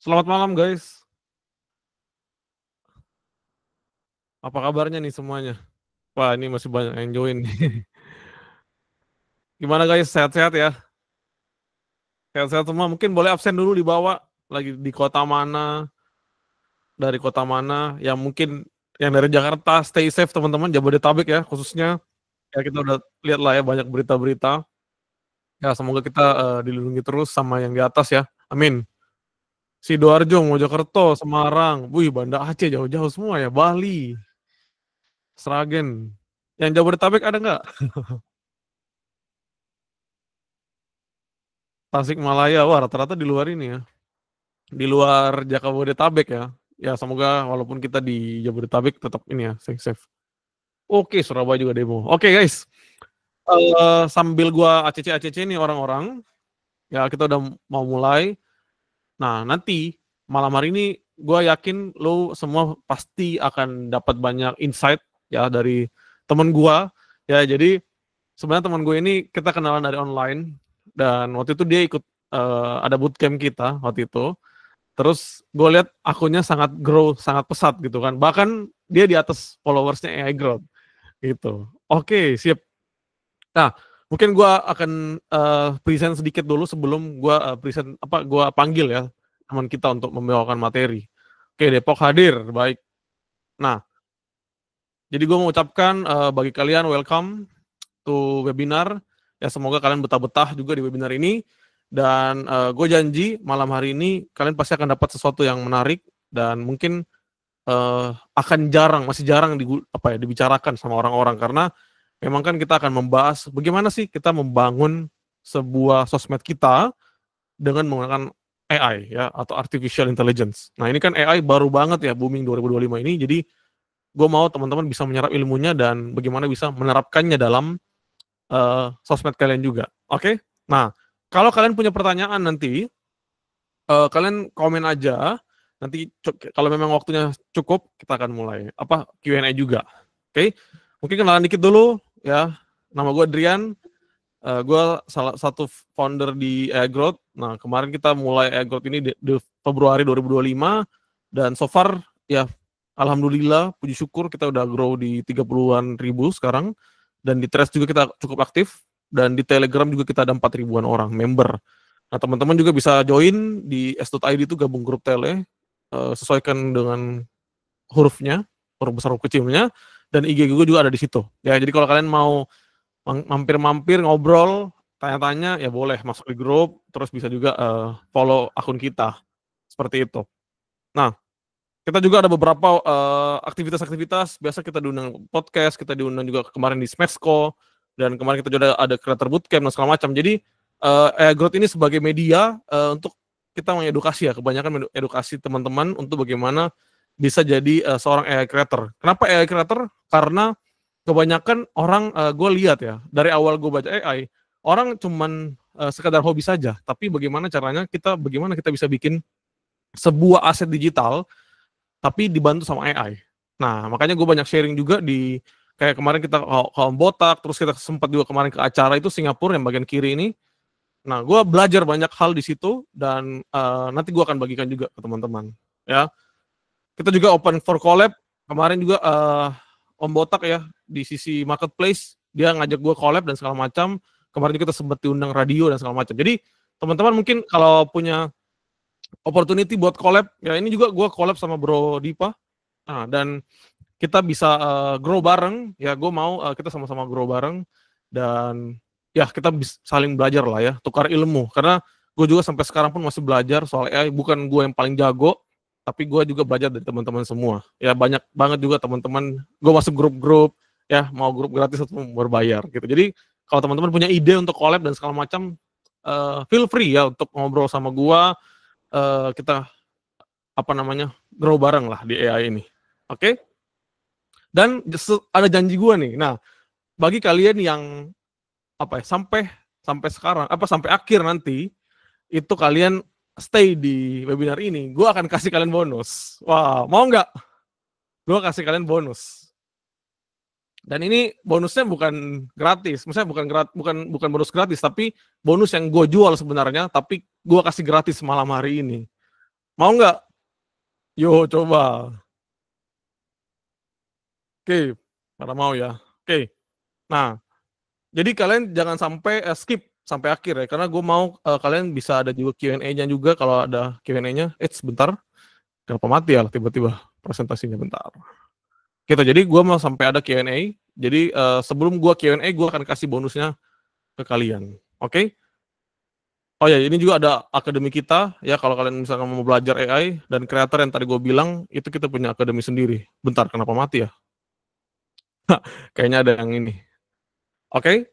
Selamat malam guys, apa kabarnya nih semuanya? Wah ini masih banyak yang join nih. Gimana guys, sehat-sehat ya? Sehat-sehat semua, mungkin boleh absen dulu di bawah, lagi di kota mana, dari kota mana, yang mungkin yang dari Jakarta, stay safe teman-teman, Jabodetabek ya khususnya. Ya kita udah lihat lah ya banyak berita-berita, ya semoga kita dilindungi terus sama yang di atas ya, amin. Sidoarjo, Mojokerto, Semarang, wih Banda Aceh jauh-jauh semua ya, Bali, Sragen. Yang Jabodetabek ada nggak? Tasikmalaya, wah rata-rata di luar ini ya, di luar Jabodetabek ya. Ya semoga walaupun kita di Jabodetabek tetap ini ya, safe. Oke, Surabaya juga demo. Oke guys, sambil gua ACC nih orang-orang, ya kita udah mau mulai. Nah nanti malam hari ini gua yakin lo semua pasti akan dapat banyak insight ya dari temen gua. Ya jadi sebenarnya teman gue ini kita kenalan dari online dan waktu itu dia ikut ada bootcamp kita waktu itu. Terus gue lihat akunnya sangat grow, sangat pesat gitu kan. Bahkan dia di atas followersnya AI Growth gitu. Oke, siap. Nah, mungkin gue akan present sedikit dulu sebelum gue present apa gue panggil ya teman kita untuk membawakan materi. Oke, Depok hadir, baik. Nah, jadi gue mau ucapkan bagi kalian welcome to webinar. Ya semoga kalian betah-betah juga di webinar ini. Dan gue janji malam hari ini kalian pasti akan dapat sesuatu yang menarik dan mungkin akan masih jarang dibicarakan sama orang-orang karena memang kan kita akan membahas bagaimana sih kita membangun sebuah sosmed kita dengan menggunakan AI ya atau artificial intelligence. Nah ini kan AI baru banget ya booming 2025 ini, jadi gue mau teman-teman bisa menyerap ilmunya dan bagaimana bisa menerapkannya dalam sosmed kalian juga. Oke? Nah, kalau kalian punya pertanyaan nanti, kalian komen aja. Nanti kalau memang waktunya cukup, kita akan mulai Q&A juga. Oke? Mungkin kenalan dikit dulu ya. Nama gue Adrian. Gue salah satu founder di AI Growth. Nah, kemarin kita mulai AI Growth ini di Februari 2025 dan so far ya alhamdulillah puji syukur kita udah grow di 30-an ribu sekarang. Dan di Threads juga kita cukup aktif, dan di Telegram juga kita ada 4 ribuan orang member. Nah teman-teman juga bisa join di s.id itu gabung grup tele, sesuaikan dengan hurufnya, huruf besar huruf kecilnya, dan IG gue juga ada di situ. Ya jadi kalau kalian mau mampir-mampir ngobrol, tanya-tanya ya boleh masuk di grup, terus bisa juga follow akun kita seperti itu. Nah kita juga ada beberapa aktivitas-aktivitas. Biasa kita diundang podcast, kita diundang juga kemarin di Smesco, dan kemarin kita juga ada creator bootcamp dan segala macam. Jadi AI Growth ini sebagai media untuk kita mengedukasi ya, kebanyakan edukasi teman-teman untuk bagaimana bisa jadi seorang AI creator. Kenapa AI creator? Karena kebanyakan orang gue lihat ya, dari awal gue baca AI, orang cuman sekadar hobi saja, tapi bagaimana kita bisa bikin sebuah aset digital tapi dibantu sama AI. Nah, makanya gue banyak sharing juga kayak kemarin kita ke Botak, terus kita sempat juga kemarin ke acara itu Singapura yang bagian kiri ini. Nah, gue belajar banyak hal di situ dan nanti gue akan bagikan juga ke teman-teman. Ya, kita juga open for collab. Kemarin juga Om Botak ya di sisi marketplace dia ngajak gue collab dan segala macam. Kemarin juga kita sempat diundang radio dan segala macam. Jadi teman-teman mungkin kalau punya opportunity buat collab, ya ini juga gue collab sama Bro Dipa. Nah, dan kita bisa grow bareng, ya gue mau kita sama-sama grow bareng, dan ya kita saling belajar lah ya, tukar ilmu, karena gue juga sampai sekarang pun masih belajar soal AI, bukan gue yang paling jago, tapi gue juga belajar dari teman-teman semua, ya banyak banget juga teman-teman, gue masuk grup-grup, ya mau grup gratis atau berbayar gitu, jadi kalau teman-teman punya ide untuk collab dan segala macam, feel free ya untuk ngobrol sama gue, kita grow bareng lah di AI ini, oke? Dan ada janji gue nih. Nah, bagi kalian yang sampai sekarang sampai akhir nanti itu kalian stay di webinar ini, gue akan kasih kalian bonus. Wah, mau nggak? Gue kasih kalian bonus. Dan ini bonusnya bukan gratis, maksudnya bukan bonus gratis, tapi bonus yang gue jual sebenarnya, tapi gue kasih gratis malam hari ini. Mau nggak? Yo, coba. Oke, pada mau ya. Oke. Nah, jadi kalian jangan sampai skip sampai akhir ya, karena gue mau kalian bisa ada juga Q&A-nya juga kalau ada Q&A-nya. Sebentar, kenapa mati ya tiba-tiba presentasinya bentar. Gitu, jadi gue mau sampai ada Q&A. Jadi sebelum gue Q&A, gue akan kasih bonusnya ke kalian. Oke? Oh ya, ini juga ada akademi kita ya, kalau kalian misalkan mau belajar AI dan kreator yang tadi gue bilang, itu kita punya akademi sendiri. Bentar, kenapa mati ya? Kayaknya ada yang ini. Oke?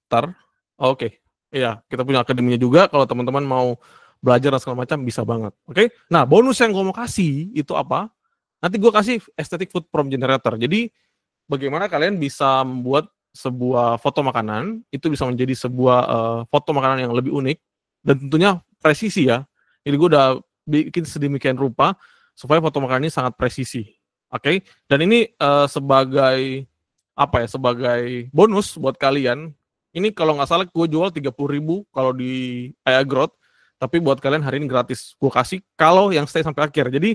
Bentar. Oke. Iya, kita punya akademinya juga, kalau teman-teman mau belajar dan segala macam bisa banget. Oke? Nah, bonus yang gue mau kasih itu apa? Nanti gue kasih aesthetic food prompt generator. Jadi bagaimana kalian bisa membuat sebuah foto makanan itu bisa menjadi sebuah foto makanan yang lebih unik dan tentunya presisi ya. Jadi gue udah bikin sedemikian rupa supaya foto makanan ini sangat presisi. Oke? Dan ini sebagai apa ya? Sebagai bonus buat kalian. Ini kalau nggak salah gue jual 30.000 kalau di AI Growth, tapi buat kalian hari ini gratis. Gue kasih kalau yang stay sampai akhir. Jadi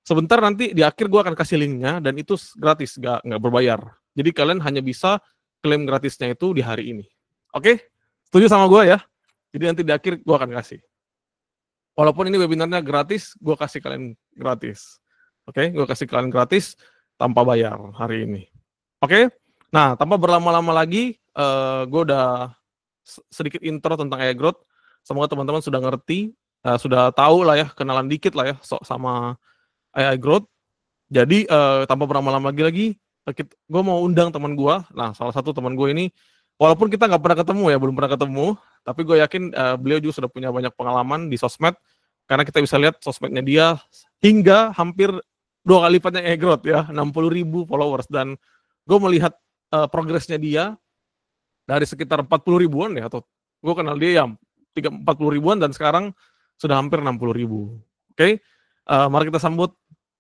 sebentar nanti di akhir gue akan kasih linknya dan itu gratis, nggak berbayar. Jadi kalian hanya bisa klaim gratisnya itu di hari ini. Oke? Setuju sama gue ya? Jadi nanti di akhir gue akan kasih. Walaupun ini webinarnya gratis, gue kasih kalian gratis. Oke? Gue kasih kalian gratis tanpa bayar hari ini. Oke? Nah, tanpa berlama-lama lagi, gue udah sedikit intro tentang AI Growth. Semoga teman-teman sudah ngerti, sudah tahu lah ya, kenalan dikit lah ya sama AI Growth. Jadi tanpa berlama-lama lagi, gue mau undang teman gue. Nah, salah satu teman gue ini, walaupun kita nggak pernah ketemu ya, belum pernah ketemu, tapi gue yakin beliau juga sudah punya banyak pengalaman di sosmed, karena kita bisa lihat sosmednya dia hingga hampir 2 kali lipatnya AI Growth ya, 60.000 followers. Dan gue melihat progresnya dia dari sekitar 40.000-an ya, atau gue kenal dia ya 40.000-an dan sekarang sudah hampir 60.000. Oke, mari kita sambut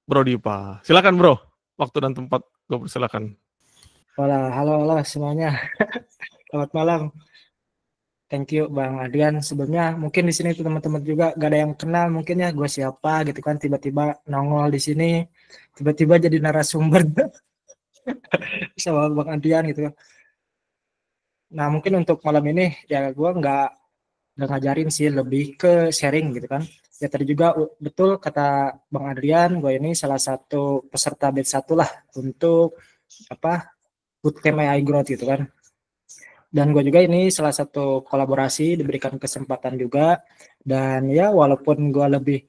Bro Dipa. Silakan Bro, waktu dan tempat gue persilakan. Halo semuanya. Selamat malam. Thank you Bang Adrian. Sebelumnya mungkin di sini tuh teman-teman juga gak ada yang kenal mungkin ya gue siapa gitu kan, tiba-tiba nongol di sini, tiba-tiba jadi narasumber sama Bang Adrian gitu kan. Nah mungkin untuk malam ini ya gue nggak ngajarin sih, lebih ke sharing gitu kan. Ya tadi juga betul kata Bang Adrian, gue ini salah satu peserta batch 1 lah untuk bootcamp AI Growth gitu kan. Dan gue juga ini salah satu kolaborasi, diberikan kesempatan juga. Dan ya walaupun gue lebih,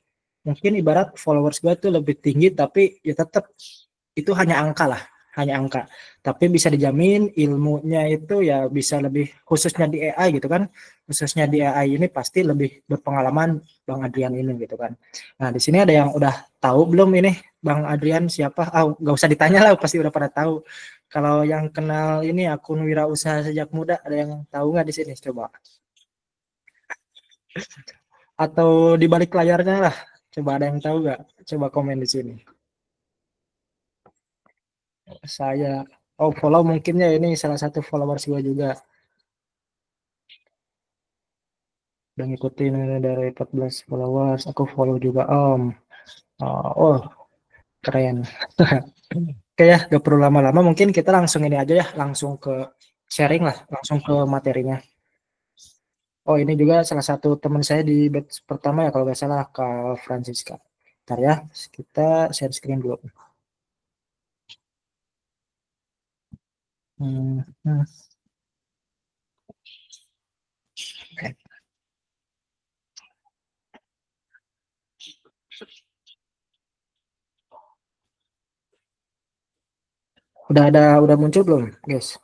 mungkin ibarat followers gue tuh lebih tinggi, tapi ya tetap itu hanya angka lah, hanya angka. Tapi bisa dijamin ilmunya itu ya bisa lebih, khususnya di AI gitu kan. Khususnya di AI ini pasti lebih berpengalaman Bang Adrian ini gitu kan. Nah di sini ada yang udah tahu belum ini Bang Adrian siapa? Gak usah ditanya lah, pasti udah pada tahu. Kalau yang kenal ini akun wirausaha sejak muda, ada yang tahu nggak di sini? Coba. Atau di balik layarnya lah. Coba ada yang tahu nggak? Coba komen di sini. Saya, follow mungkin ya, ini salah satu followers gue juga. Udah ngikutin ini dari 14 followers. Aku follow juga Om. Oh, keren. Oke ya, gak perlu lama-lama. Mungkin kita langsung ini aja ya, langsung ke sharing lah, langsung ke materinya. Oh ini juga salah satu teman saya di batch pertama ya kalau nggak salah, Kak Francisca. Bentar ya, kita share screen dulu. Oke. Udah muncul belum, guys?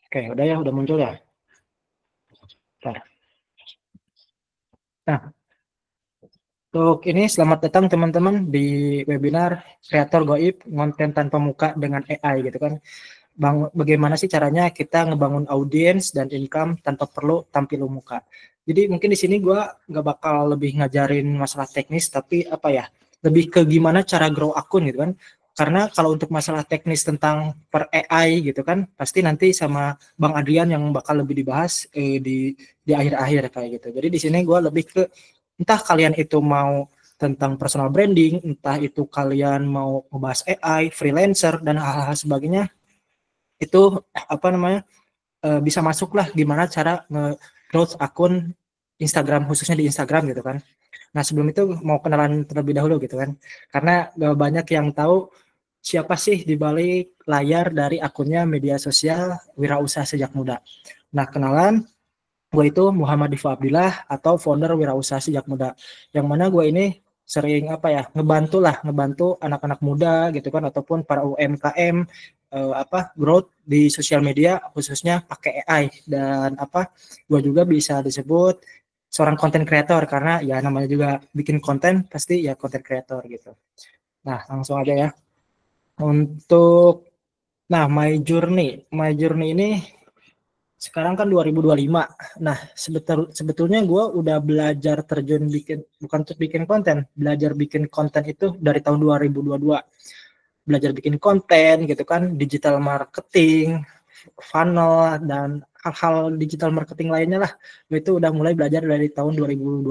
Oke, udah ya, udah muncul ya. Bentar. Nah, untuk ini selamat datang teman-teman di webinar Kreator Goib Konten Tanpa Muka dengan AI gitu kan. Bang, bagaimana sih caranya kita ngebangun audiens dan income tanpa perlu tampil muka. Jadi mungkin di sini gue nggak bakal lebih ngajarin masalah teknis, tapi apa ya, lebih ke gimana cara grow akun gitu kan. karena kalau untuk masalah teknis tentang per AI gitu kan pasti nanti sama Bang Adrian yang bakal lebih dibahas di akhir-akhir kayak gitu. Jadi di sini gue lebih ke entah kalian itu mau tentang personal branding, entah itu kalian mau membahas AI, freelancer dan hal-hal sebagainya, itu apa namanya bisa masuk lah gimana cara nge-growth akun Instagram, khususnya di Instagram gitu kan. Nah sebelum itu mau kenalan terlebih dahulu gitu kan, karena gak banyak yang tahu siapa sih di balik layar dari akunnya media sosial Wirausaha Sejak Muda. Nah kenalan, gue itu Muhammad Diva Abdillah atau founder Wirausaha Sejak Muda, yang mana gue ini sering apa ya ngebantu anak-anak muda gitu kan ataupun para UMKM growth di sosial media khususnya pakai AI, dan gue juga bisa disebut seorang content creator karena ya namanya juga bikin konten pasti ya content creator gitu. Nah langsung aja ya untuk my journey ini sekarang kan 2025. Nah, sebetulnya gue udah belajar terjun bukan untuk bikin konten, belajar bikin konten itu dari tahun 2022. Belajar bikin konten gitu kan, digital marketing, funnel, dan hal-hal digital marketing lainnya lah. Itu udah mulai belajar dari tahun 2022.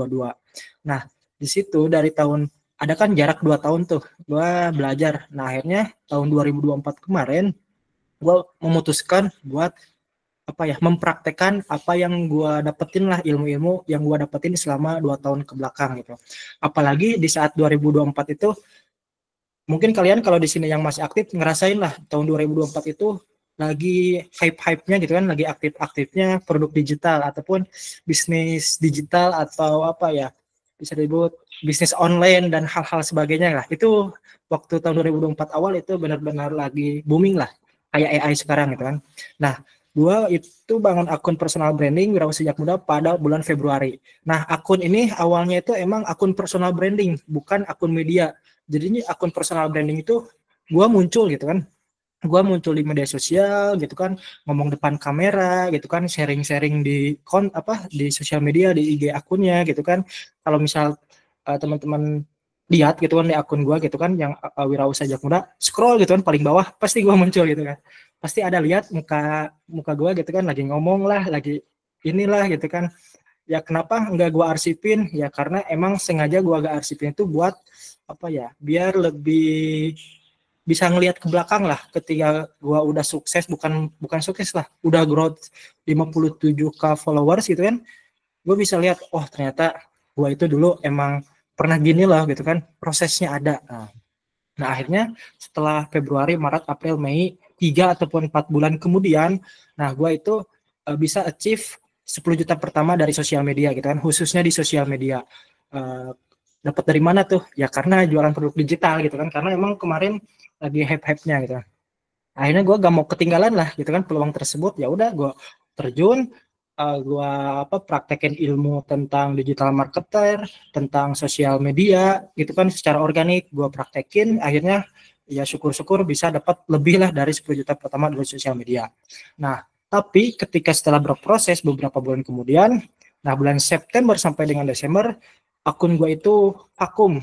Nah, di situ dari tahun, ada kan jarak 2 tahun tuh, gue belajar. Nah, akhirnya tahun 2024 kemarin, gue memutuskan buat mempraktekkan apa yang gue dapetin lah, ilmu-ilmu yang gue dapetin selama 2 tahun ke belakang gitu. Apalagi di saat 2024 itu mungkin kalian kalau di sini yang masih aktif ngerasain lah tahun 2024 itu lagi hype-hype-nya gitu kan, lagi aktif-aktifnya produk digital ataupun bisnis digital atau bisa disebut bisnis online dan hal-hal sebagainya lah. Itu waktu tahun 2024 awal itu benar-benar lagi booming lah kayak AI sekarang gitu kan. Nah, gua itu bangun akun personal branding Wirausaha Sejak Muda pada bulan Februari. Nah, akun ini awalnya itu emang akun personal branding, bukan akun media. Jadi ini akun personal branding itu gua muncul gitu kan. Gua muncul di media sosial gitu kan, ngomong depan kamera gitu kan, sharing-sharing di sosial media, di IG akunnya gitu kan. Kalau misal teman-teman lihat gitu kan di akun gua gitu kan yang Wirausaha Sejak Muda, scroll gitu kan paling bawah pasti gua muncul gitu kan. Pasti ada lihat muka gua gitu kan lagi ngomong lah, lagi inilah gitu kan. Ya kenapa enggak gua arsipin? Ya karena emang sengaja gua gak arsipin itu buat biar lebih bisa ngelihat ke belakang lah ketika gua udah sukses, bukan sukses lah, udah growth 57k followers gitu kan. Gue bisa lihat, oh ternyata gua itu dulu emang pernah gini lah gitu kan, prosesnya ada. Nah akhirnya setelah Februari, Maret, April, Mei, 3 ataupun 4 bulan kemudian, nah gua itu bisa achieve 10 juta pertama dari sosial media gitu kan, khususnya di sosial media. Dapat dari mana tuh? Ya karena jualan produk digital gitu kan, karena emang kemarin lagi hype-hype-nya gitu. Akhirnya gue gak mau ketinggalan lah gitu kan peluang tersebut. Ya udah gue terjun, gue praktekin ilmu tentang digital marketer, tentang sosial media gitu kan secara organik gue praktekin. Akhirnya ya syukur-syukur bisa dapat lebih lah dari 10 juta pertama dari sosial media. Nah tapi ketika setelah berproses beberapa bulan kemudian, nah bulan September sampai dengan Desember, akun gue itu vakum.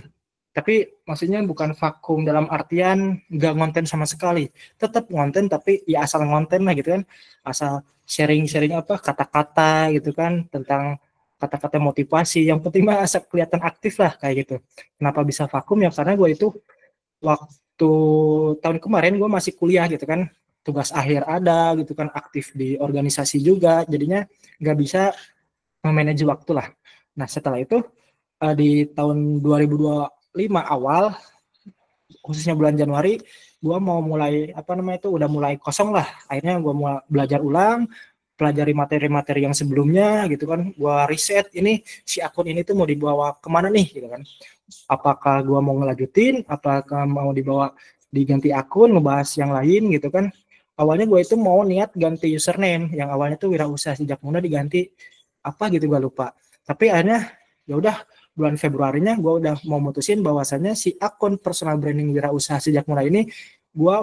Tapi maksudnya bukan vakum dalam artian nggak ngonten sama sekali. Tetap ngonten tapi ya asal ngonten lah gitu kan. Asal sharing-sharing kata-kata gitu kan tentang kata-kata motivasi. Yang penting mah asal kelihatan aktif lah kayak gitu. Kenapa bisa vakum ya karena gue itu waktu tahun kemarin gue masih kuliah gitu kan. Tugas akhir ada gitu kan, aktif di organisasi juga. Jadinya nggak bisa memanage waktu lah. Nah setelah itu di tahun 2025 awal, khususnya bulan Januari, gue mau mulai udah mulai kosong lah. Akhirnya gue mau belajar ulang, pelajari materi-materi yang sebelumnya gitu kan. Gue riset ini si akun ini tuh mau dibawa kemana nih gitu kan. Apakah gue mau ngelanjutin, apakah mau diganti akun, ngebahas yang lain gitu kan. Awalnya gue itu mau niat ganti username, yang awalnya tuh Wirausaha Sejak Muda diganti gitu gue lupa. Tapi akhirnya ya udah bulan Februarinya gue udah mau mutusin bahwasannya si akun personal branding Wirausaha Sejak Muda ini gue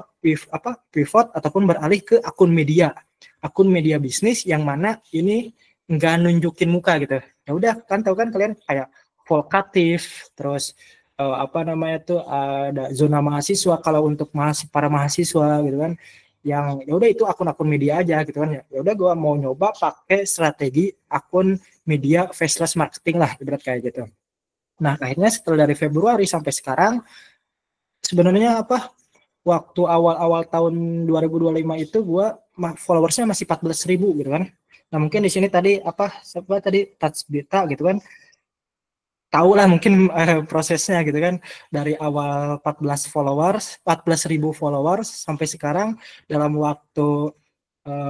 pivot ataupun beralih ke akun media bisnis yang mana ini nggak nunjukin muka gitu. Ya udah kan tahu kan kalian kayak Volkatif, terus apa namanya tuh ada zona mahasiswa kalau untuk para mahasiswa gitu kan, yang ya udah itu akun-akun media aja gitu kan, ya udah gue mau nyoba pakai strategi akun media faceless marketing lah ibarat kayak gitu. Nah akhirnya setelah dari Februari sampai sekarang sebenarnya apa, waktu awal-awal tahun 2025 itu gue followersnya masih 14.000 gitu kan. Nah mungkin di sini tadi siapa tadi Touch Beta gitu kan, tahu lah mungkin prosesnya gitu kan, dari awal 14.000 followers sampai sekarang dalam waktu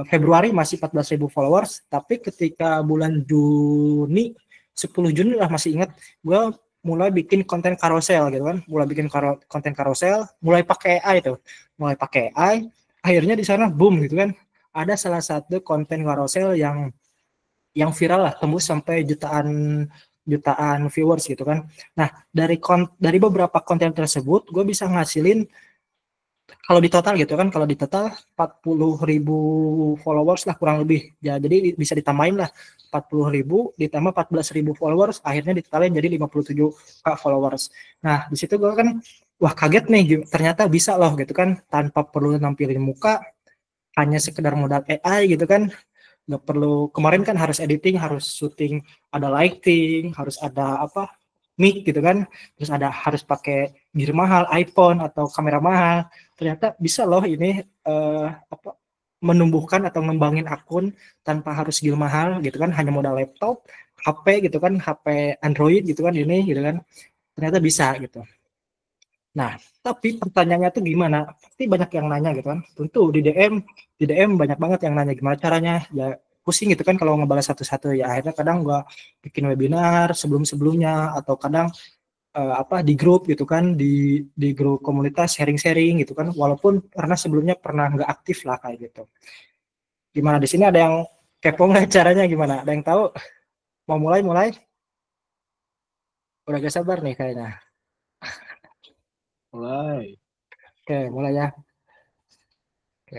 Februari masih 14.000 followers, tapi ketika bulan Juni 10 Juni lah masih ingat, gue mulai bikin konten karosel gitu kan, konten karosel, mulai pakai AI tuh, akhirnya di sana boom gitu kan, ada salah satu konten karosel yang viral lah, tembus sampai jutaan viewers gitu kan. Nah dari beberapa konten tersebut gue bisa ngasilin, kalau di total gitu kan, kalau di total 40.000 followers lah kurang lebih ya, jadi bisa ditambahin lah 40.000 ditambah 14.000 followers, akhirnya ditotalin jadi 57k followers. Nah di situ gue kan wah kaget nih, ternyata bisa loh gitu kan, tanpa perlu nampilin muka, hanya sekedar modal AI gitu kan, nggak perlu, kemarin kan harus editing, harus syuting, ada lighting, harus ada apa, mic gitu kan, terus harus pakai gear mahal, iPhone atau kamera mahal. Ternyata bisa loh ini menumbuhkan atau ngembangin akun tanpa harus gear mahal gitu kan, hanya modal laptop, HP gitu kan, HP Android gitu kan, ini gitu kan, ternyata bisa gitu. Nah, tapi pertanyaannya tuh gimana? Pasti banyak yang nanya gitu kan. Tentu di DM banyak banget yang nanya gimana caranya. Ya pusing gitu kan kalau ngebalas satu-satu, ya akhirnya kadang gua bikin webinar sebelum-sebelumnya, atau kadang di grup gitu kan, di grup komunitas sharing-sharing gitu kan, walaupun karena sebelumnya pernah nggak aktif lah kayak gitu. Gimana di sini, ada yang kepo nggak caranya gimana? Ada yang tahu? Mau mulai? Udah gak sabar nih kayaknya. Mulai. Oke, mulai ya. Oke,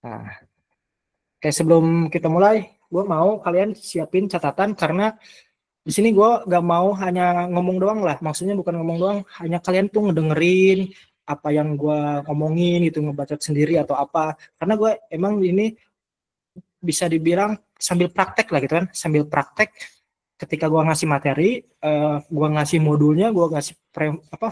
nah, oke, sebelum kita mulai, gue mau kalian siapin catatan, karena di sini gue gak mau hanya ngomong doang lah. Maksudnya bukan ngomong doang, hanya kalian tuh ngedengerin apa yang gue ngomongin gitu, ngebacot sendiri atau apa. Karena gue emang ini bisa dibilang sambil praktek lah gitu kan, sambil praktek. Ketika gue ngasih materi, gue ngasih modulnya, gue ngasih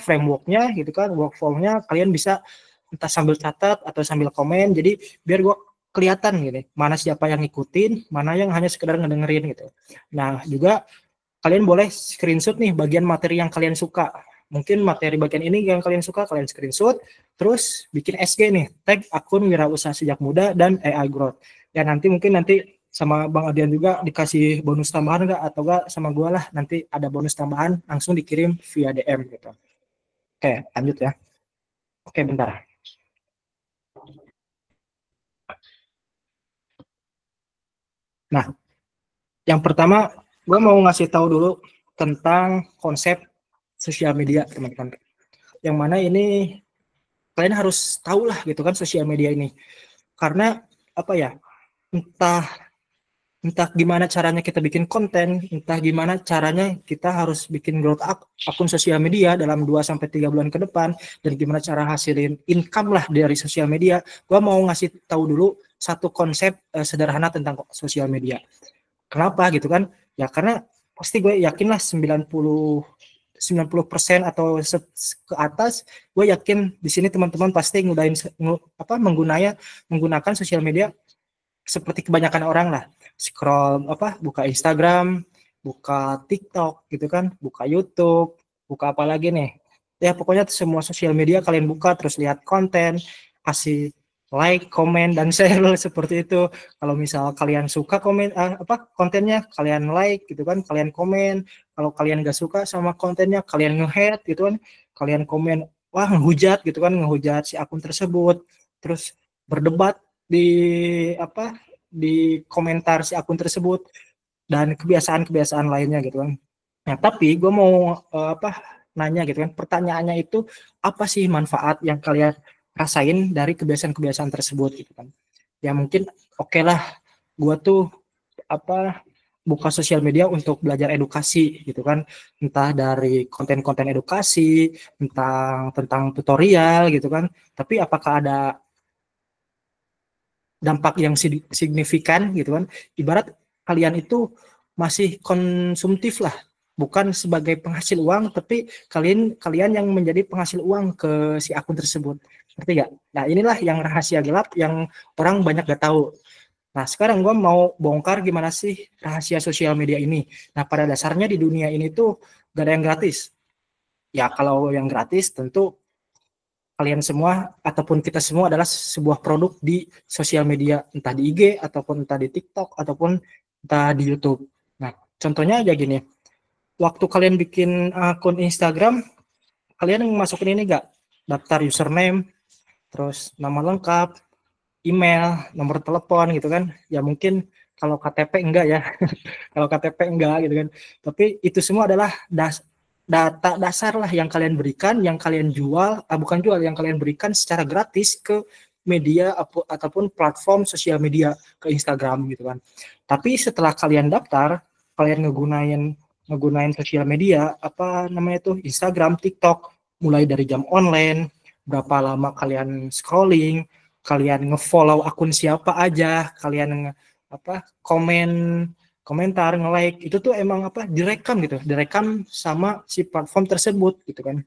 frameworknya gitu kan, workflow-nya, kalian bisa entah sambil catat atau sambil komen. Jadi biar gue kelihatan gitu, mana siapa yang ngikutin, mana yang hanya sekedar ngedengerin gitu. Nah juga kalian boleh screenshot nih bagian materi yang kalian suka. Mungkin materi bagian ini yang kalian suka, kalian screenshot, terus bikin SG nih, tag akun Wirausaha Sejak Muda dan AI Growth. Ya nanti mungkin sama Bang Adian juga dikasih bonus tambahan nggak, atau enggak sama gue lah, nanti ada bonus tambahan langsung dikirim via DM gitu. Oke, lanjut ya. Oke, bentar. Nah, yang pertama gue mau ngasih tahu dulu tentang konsep sosial media, teman-teman. Yang mana ini kalian harus tahu lah gitu kan, sosial media ini. Karena apa ya, entah gimana caranya kita bikin konten, entah gimana caranya kita harus bikin growth akun sosial media dalam 2-3 bulan ke depan, dan gimana cara hasilin income lah dari sosial media. Gua mau ngasih tahu dulu satu konsep sederhana tentang sosial media. Kenapa gitu kan? Ya karena pasti gue yakin lah 90% atau ke atas, gue yakin di sini teman-teman pasti menggunakan sosial media seperti kebanyakan orang lah, scroll buka Instagram, buka TikTok gitu kan, buka YouTube, buka apa lagi nih, ya pokoknya semua sosial media kalian buka, terus lihat konten, kasih like, komen, dan share seperti itu. Kalau misal kalian suka kontennya, kalian like gitu kan, kalian komen. Kalau kalian gak suka sama kontennya, kalian nge-hate gitu kan, kalian komen wah ngehujat gitu kan, ngehujat si akun tersebut, terus berdebat di komentar si akun tersebut, dan kebiasaan-kebiasaan lainnya gitu kan. Nah tapi gue mau nanya gitu kan, pertanyaannya itu apa sih manfaat yang kalian rasain dari kebiasaan-kebiasaan tersebut gitu kan. Ya mungkin oke lah, gue tuh buka sosial media untuk belajar edukasi gitu kan, entah dari konten-konten edukasi tentang tutorial gitu kan, tapi apakah ada dampak yang signifikan gitu kan. Ibarat kalian itu masih konsumtif lah, bukan sebagai penghasil uang, tapi kalian yang menjadi penghasil uang ke si akun tersebut, ngerti gak? Nah inilah yang rahasia gelap yang orang banyak gak tahu. Nah, sekarang gue mau bongkar gimana sih rahasia sosial media ini. Nah, pada dasarnya di dunia ini tuh gak ada yang gratis. Ya, kalau yang gratis tentu kalian semua ataupun kita semua adalah sebuah produk di sosial media, entah di IG, ataupun entah di TikTok, ataupun entah di YouTube. Nah, contohnya aja gini. Waktu kalian bikin akun Instagram, kalian masukin ini gak? Daftar username, terus nama lengkap, email, nomor telepon gitu kan. Ya mungkin kalau KTP enggak ya. Kalau KTP enggak gitu kan. Tapi itu semua adalah data dasar lah yang kalian berikan, yang kalian jual, bukan jual, yang kalian berikan secara gratis ke media ataupun platform sosial media, ke Instagram gitu kan. Tapi setelah kalian daftar, kalian ngegunain sosial media, apa namanya tuh, Instagram, TikTok, mulai dari jam online, berapa lama kalian scrolling, kalian ngefollow akun siapa aja, kalian komentar, nge-like, itu tuh emang direkam gitu, direkam sama si platform tersebut gitu kan.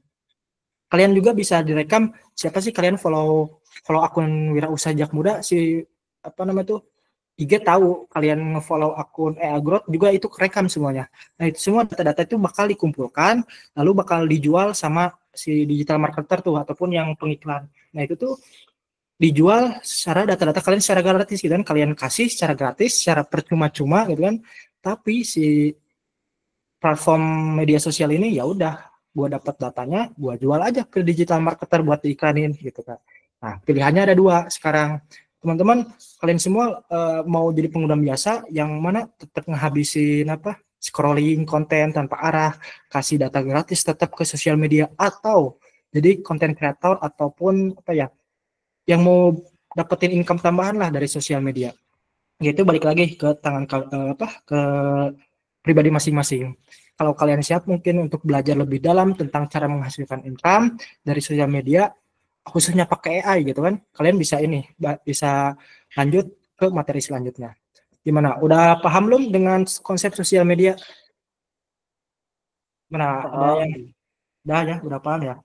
Kalian juga bisa direkam siapa sih kalian follow akun Wirausaha Jak Muda, si tuh IG tahu kalian nge-follow akun Growth juga, itu kerekam semuanya. Nah itu semua data-data itu bakal dikumpulkan, lalu bakal dijual sama si digital marketer tuh ataupun yang pengiklan. Nah itu tuh dijual secara data-data kalian secara gratis gitu kan, kalian kasih secara gratis, secara percuma-cuma gitu kan. Tapi si platform media sosial ini ya udah, gua dapat datanya, gua jual aja ke digital marketer buat diiklanin gitu kan. Nah pilihannya ada dua sekarang, teman-teman. Kalian semua mau jadi pengguna biasa yang mana tetap ngehabisin scrolling konten tanpa arah, kasih data gratis tetap ke sosial media, atau jadi konten kreator ataupun yang mau dapetin income tambahan lah dari sosial media. Yaitu balik lagi ke tangan ke pribadi masing-masing. Kalau kalian siap mungkin untuk belajar lebih dalam tentang cara menghasilkan income dari sosial media, khususnya pakai AI gitu kan, kalian bisa lanjut ke materi selanjutnya. Gimana? Udah paham belum dengan konsep sosial media? Mana? Udah paham ya?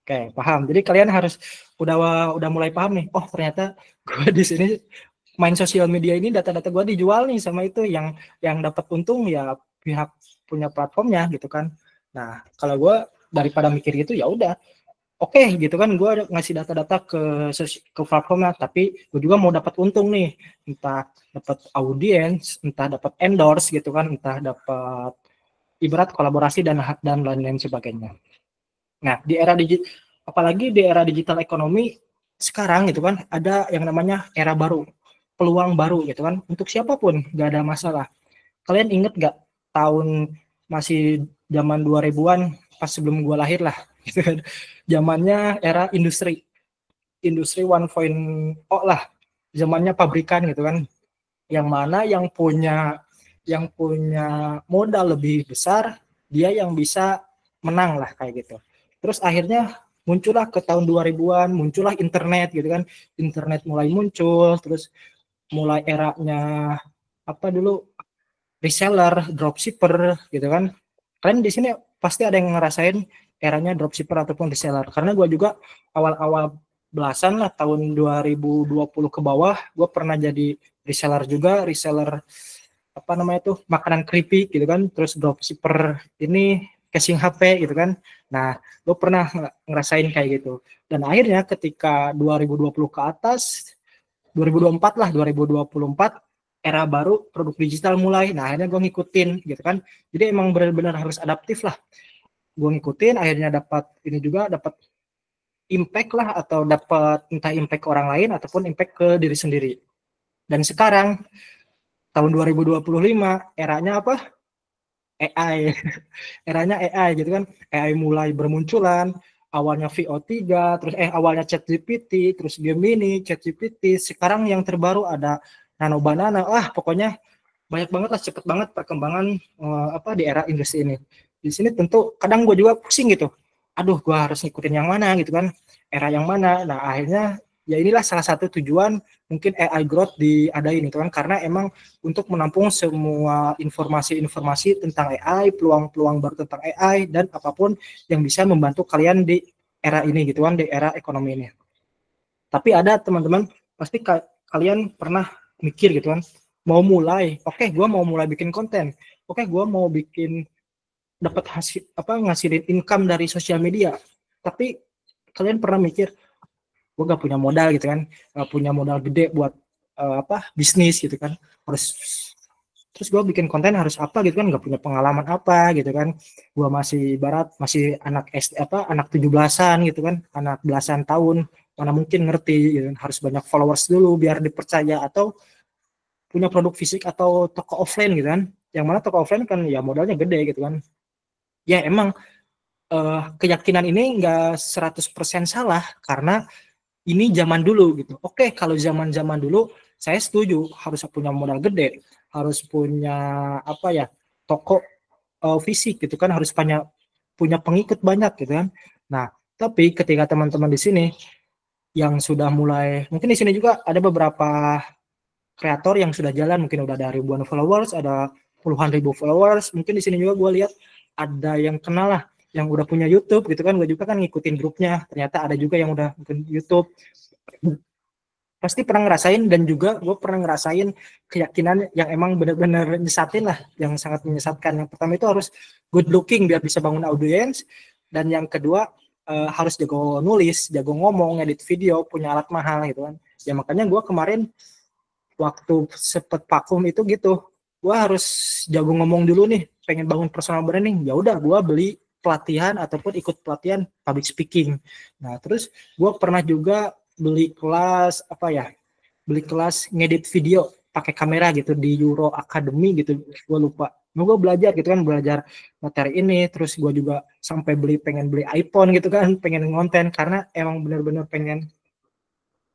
Oke, paham. Jadi kalian harus udah mulai paham nih. Oh, ternyata gue di sini main sosial media ini, data-data gue dijual nih sama itu, yang dapat untung ya pihak punya platformnya gitu kan. Nah, kalau gue daripada mikir gitu ya udah, oke gitu kan, gue ngasih data-data ke platformnya, tapi gue juga mau dapat untung nih, entah dapat audiens, entah dapat endorse gitu kan, entah dapat ibarat kolaborasi dan lain-lain sebagainya. Nah, apalagi di era digital ekonomi sekarang gitu kan, ada yang namanya era baru, peluang baru gitu kan, untuk siapapun gak ada masalah. Kalian inget gak tahun masih zaman 2000-an, pas sebelum gua lahir lah gitu kan, zamannya era industri 1.0 lah, zamannya pabrikan gitu kan, yang mana yang punya modal lebih besar, dia yang bisa menang lah kayak gitu. Terus akhirnya muncullah ke tahun 2000-an, muncullah internet gitu kan. Internet mulai muncul, terus mulai eranya dulu, reseller, dropshipper gitu kan. Kalian di sini pasti ada yang ngerasain eranya dropshipper ataupun reseller. Karena gue juga awal-awal belasan lah, tahun 2020 ke bawah, gue pernah jadi reseller juga, reseller makanan keripik gitu kan, terus dropshipper ini casing HP gitu kan. Nah, gue pernah ngerasain kayak gitu. Dan akhirnya ketika 2020 ke atas, 2024 lah, 2024 era baru, produk digital mulai. Nah, akhirnya gue ngikutin gitu kan. Jadi emang benar-benar harus adaptif lah. Gue ngikutin, akhirnya dapat impact lah, atau dapat entah impact ke orang lain ataupun impact ke diri sendiri. Dan sekarang tahun 2025 eranya AI. Eranya AI gitu kan. AI mulai bermunculan, awalnya VO3, terus awalnya ChatGPT, terus Gemini, ChatGPT, sekarang yang terbaru ada Nano Banana. Pokoknya banyak banget lah, cepet banget perkembangan di era industri ini. Di sini tentu kadang gue juga pusing gitu, aduh gue harus ngikutin yang mana gitu kan, era yang mana. Nah akhirnya ya inilah salah satu tujuan mungkin AI growth diadain itu kan, karena emang untuk menampung semua informasi-informasi tentang AI, peluang-peluang baru tentang AI, dan apapun yang bisa membantu kalian di era ini gitu kan, di era ekonomi ini. Tapi ada teman-teman, pasti kalian pernah mikir gitu kan, mau mulai, oke, gue mau mulai bikin konten, oke, gue mau bikin dapat hasil ngasilin income dari sosial media, tapi kalian pernah mikir, gue gak punya modal gitu kan, gak punya modal gede buat bisnis gitu kan, harus terus gue bikin konten harus apa gitu kan, gak punya pengalaman apa gitu kan, gue masih masih anak anak 17-an gitu kan, anak belasan tahun, mana mungkin ngerti gitu kan, harus banyak followers dulu biar dipercaya, atau punya produk fisik atau toko offline gitu kan, yang mana toko offline kan ya modalnya gede gitu kan. Ya emang keyakinan ini nggak 100% salah, karena ini zaman dulu gitu. Oke, kalau zaman dulu saya setuju harus punya modal gede, harus punya toko fisik gitu kan, harus punya pengikut banyak gitu kan. Nah, tapi ketika teman-teman di sini yang sudah mulai, mungkin di sini juga ada beberapa kreator yang sudah jalan, mungkin udah ada ribuan followers, ada puluhan ribu followers, mungkin di sini juga gue lihat ada yang kenal lah, yang udah punya YouTube gitu kan, gue juga kan ngikutin grupnya, ternyata ada juga yang udah bikin YouTube. Pasti pernah ngerasain, dan juga gue pernah ngerasain keyakinan yang emang benar-benar nyesatin lah, yang sangat menyesatkan. Yang pertama itu harus good looking biar bisa bangun audiens, dan yang kedua harus jago nulis, jago ngomong, edit video, punya alat mahal gitu kan. Ya makanya gue kemarin waktu sempet vakum itu gitu, gue harus jago ngomong dulu nih, pengen bangun personal branding. Ya udah, gue beli pelatihan ataupun ikut pelatihan public speaking. Nah terus gue pernah juga beli kelas beli kelas ngedit video pakai kamera gitu di Euro Academy gitu, gue lupa. Gue belajar gitu kan, belajar materi ini. Terus gue juga sampai pengen beli iPhone gitu kan, pengen ngonten, karena emang bener-bener pengen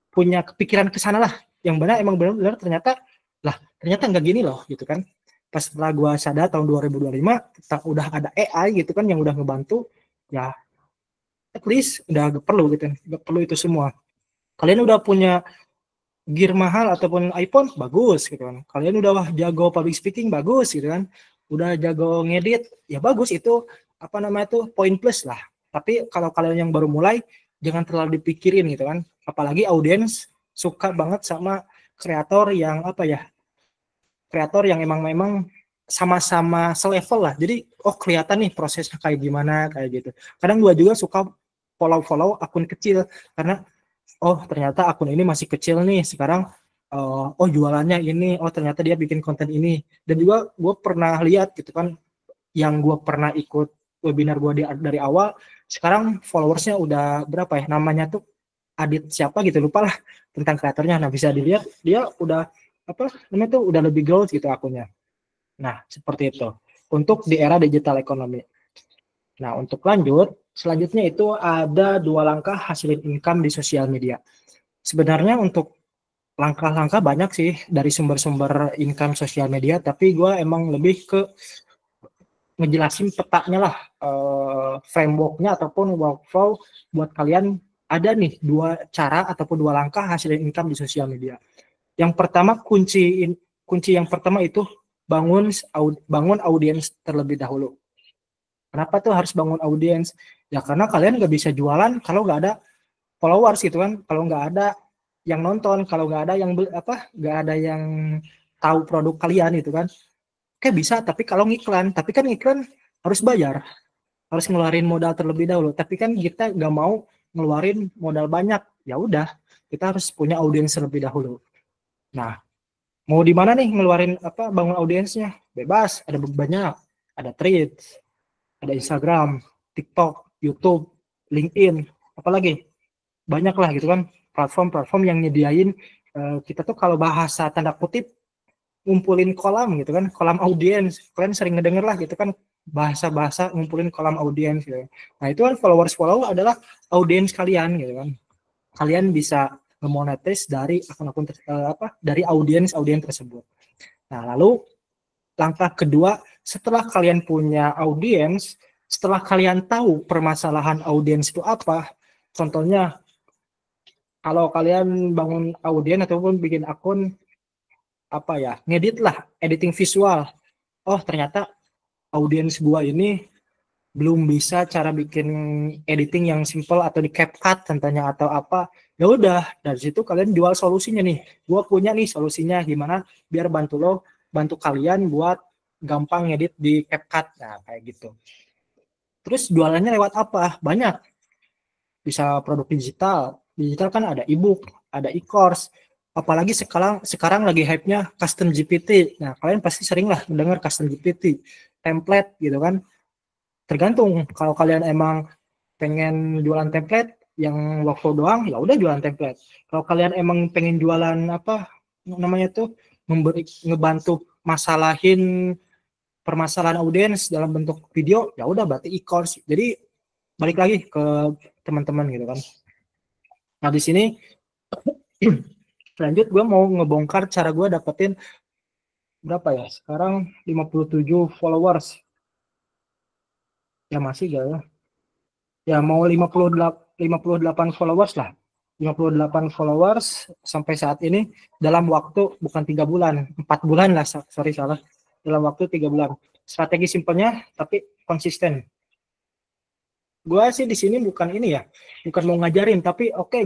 punya kepikiran ke sana lah, yang benar emang benar-benar ternyata nggak gini loh gitu kan. Pas setelah gue sadar tahun 2025 udah ada AI gitu kan, yang udah ngebantu, ya at least udah gak perlu gitu, gak perlu itu semua. Kalian udah punya gear mahal ataupun iPhone, bagus gitu kan. Kalian udah jago public speaking, bagus gitu kan. Udah jago ngedit, ya bagus, itu poin plus lah. Tapi kalau kalian yang baru mulai, jangan terlalu dipikirin gitu kan. Apalagi audiens suka banget sama kreator yang kreator yang memang sama-sama selevel lah. Jadi kelihatan nih prosesnya kayak gimana, kayak gitu. Kadang gue juga suka follow akun kecil, karena ternyata akun ini masih kecil nih sekarang, jualannya ini, ternyata dia bikin konten ini. Dan juga gue pernah lihat gitu kan, yang gue pernah ikut webinar gue dari awal, sekarang followersnya udah berapa ya, namanya tuh Adit siapa gitu, lupa lah tentang kreatornya. Nah bisa dilihat dia udah udah lebih growth gitu akunnya. Nah seperti itu untuk di era digital ekonomi. Nah untuk selanjutnya itu ada 2 langkah hasilin income di sosial media. Sebenarnya untuk langkah-langkah banyak sih dari sumber-sumber income sosial media, tapi gue emang lebih ke ngejelasin petanya lah, frameworknya ataupun workflow buat kalian. Ada nih 2 cara ataupun 2 langkah hasilin income di sosial media. Yang pertama, kunci yang pertama itu bangun audiens terlebih dahulu. Kenapa tuh harus bangun audiens? Ya karena kalian nggak bisa jualan kalau nggak ada followers gitu kan, kalau nggak ada yang nonton, kalau nggak ada yang nggak ada yang tahu produk kalian gitu kan. Oke bisa, tapi kalau ngiklan, harus bayar, harus ngeluarin modal terlebih dahulu. Tapi kan kita nggak mau ngeluarin modal banyak, ya udah kita harus punya audiens terlebih dahulu. Nah, mau di mana nih ngeluarin bangun audiensnya? Bebas, ada banyak, ada Threads, ada Instagram, TikTok, YouTube, LinkedIn, apalagi banyak lah gitu kan, platform-platform yang nyediain kita tuh kalau bahasa tanda kutip ngumpulin kolam gitu kan, kolam audiens. Kalian sering ngedenger lah gitu kan, bahasa-bahasa ngumpulin kolam audiens gitu. Nah itu kan followers adalah audiens kalian gitu kan. Kalian bisa memonetize dari akun-akun dari audiens tersebut. Nah lalu langkah kedua, setelah kalian punya audiens, setelah kalian tahu permasalahan audiens itu apa, contohnya kalau kalian bangun audiens ataupun bikin akun apa ya, ngedit lah, editing visual. Oh ternyata audiens gua ini belum bisa cara bikin editing yang simple atau di CapCut contohnya atau apa. Ya udah, dari situ kalian jual solusinya nih. Gua punya nih solusinya gimana biar bantu kalian buat gampang ngedit di CapCut. Nah, kayak gitu. Terus jualannya lewat apa? Banyak. Bisa produk digital. Digital kan ada e-book, ada e-course. Apalagi sekarang lagi hype-nya custom GPT. Nah, kalian pasti sering lah mendengar custom GPT, template gitu kan. Tergantung kalau kalian emang pengen jualan template yang workflow doang, ya udah jualan template. Kalau kalian emang pengen jualan apa namanya tuh ngebantu masalahin permasalahan audiens dalam bentuk video, ya udah berarti e-course. Jadi balik lagi ke teman-teman gitu kan. Nah di sini lanjut gue mau ngebongkar cara gue dapetin berapa ya? Sekarang 57 followers. Ya masih gak ya? Ya mau 58 followers lah. 58 followers sampai saat ini dalam waktu bukan 3 bulan, 4 bulan lah, sorry salah. Dalam waktu 3 bulan. Strategi simpelnya tapi konsisten. Gua sih di sini bukan ini ya, bukan mau ngajarin, tapi oke,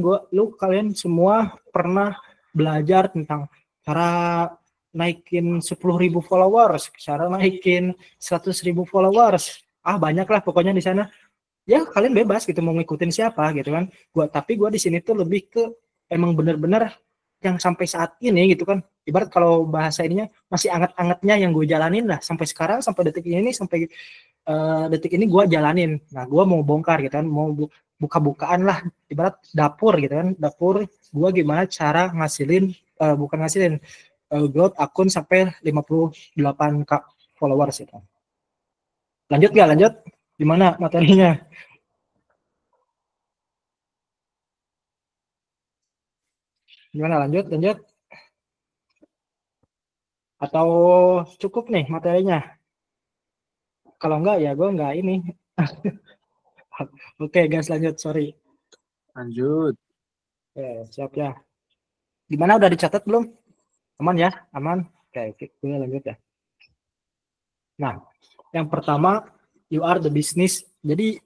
kalian semua pernah belajar tentang cara naikin 10.000 followers, cara naikin 100.000 followers. Banyak lah pokoknya di sana. Ya kalian bebas gitu mau ngikutin siapa gitu kan. Tapi gua di sini tuh lebih ke emang bener-bener yang sampai saat ini gitu kan. Ibarat kalau bahasa ininya masih anget-angetnya yang gue jalanin lah sampai sekarang, sampai detik ini, sampai detik ini gue jalanin. Nah gue mau bongkar gitu kan, mau buka-bukaan lah, ibarat dapur gitu kan. Dapur gue gimana cara ngasilin, bukan ngasilin, growth akun sampai 58k followers gitu. Lanjut gak? Lanjut? Gimana materinya? Gimana lanjut? Atau cukup nih materinya? Kalau enggak ya gue enggak ini. Oke guys lanjut, sorry. Lanjut. Siap ya. Gimana udah dicatat belum? Aman ya? Aman? Oke, gue lanjut ya. Nah, yang pertama, you are the business. Jadi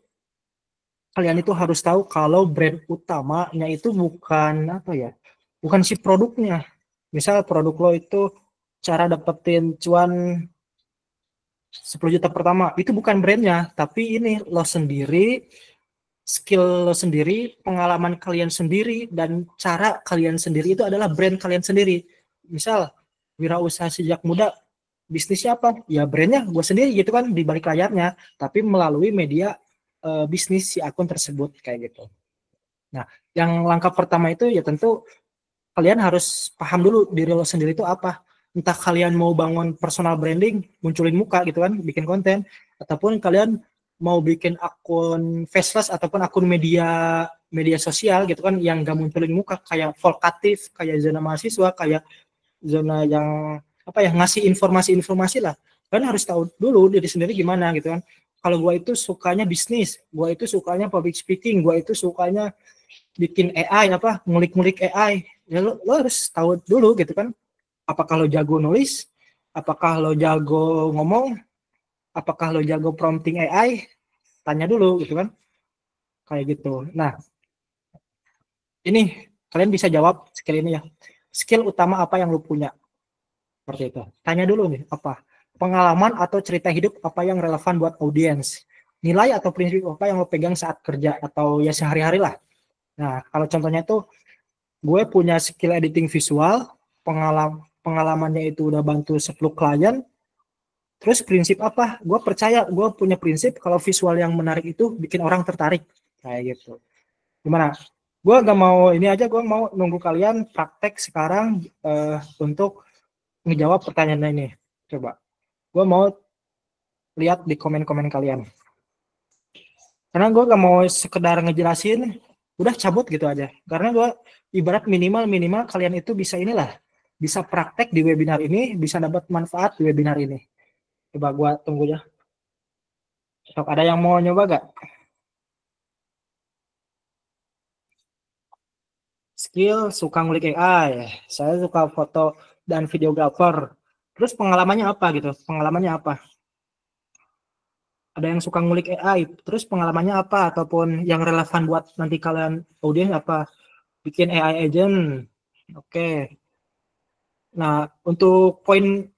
kalian itu harus tahu kalau brand utamanya itu bukan apa ya? Bukan si produknya. Misal produk lo itu cara dapetin cuan 10 juta pertama, itu bukan brandnya, tapi ini lo sendiri, skill lo sendiri, pengalaman kalian sendiri, dan cara kalian sendiri itu adalah brand kalian sendiri. Misal wirausaha sejak muda, bisnisnya apa? Ya brandnya gue sendiri gitu kan di balik layarnya, tapi melalui media bisnis si akun tersebut kayak gitu. Nah, yang langkah pertama itu ya tentu kalian harus paham dulu diri lo sendiri itu apa. Entah kalian mau bangun personal branding, munculin muka gitu kan, bikin konten, ataupun kalian mau bikin akun faceless ataupun akun media sosial gitu kan yang gak munculin muka kayak Volkatif, kayak zona mahasiswa, kayak zona yang apa ya ngasih informasi lah. Kalian harus tahu dulu diri sendiri gimana gitu kan. Kalau gue itu sukanya bisnis, gue itu sukanya public speaking, gue itu sukanya bikin AI apa ngulik-ngulik AI. Ya lo harus tahu dulu gitu kan. Apakah lo jago nulis? Apakah lo jago ngomong? Apakah lo jago prompting AI? Tanya dulu gitu kan. Kayak gitu. Nah, ini kalian bisa jawab skill ini ya. Skill utama apa yang lo punya? Seperti itu. Tanya dulu nih, apa? Pengalaman atau cerita hidup apa yang relevan buat audiens? Nilai atau prinsip apa yang lo pegang saat kerja atau ya sehari-hari lah. Nah, kalau contohnya itu gue punya skill editing visual, pengalamannya itu udah bantu 10 klien. Terus prinsip apa? Gue percaya gue punya prinsip kalau visual yang menarik itu bikin orang tertarik. Kayak gitu. Gimana? Gue gak mau ini aja, gue mau nunggu kalian praktek sekarang untuk ngejawab pertanyaan ini. Coba. Gue mau lihat di komen-komen kalian. Karena gue gak mau sekedar ngejelasin, udah cabut gitu aja. Karena gue ibarat minimal kalian itu bisa inilah. Bisa praktek di webinar ini, bisa dapat manfaat di webinar ini. Coba gua tunggu ya. Sok, ada yang mau nyoba gak? Skill suka ngulik AI. Saya suka foto dan videographer. Terus pengalamannya apa gitu? Pengalamannya apa? Ada yang suka ngulik AI. Terus pengalamannya apa? Ataupun yang relevan buat nanti kalian audiens apa? Bikin AI agent. Oke. Nah, untuk poin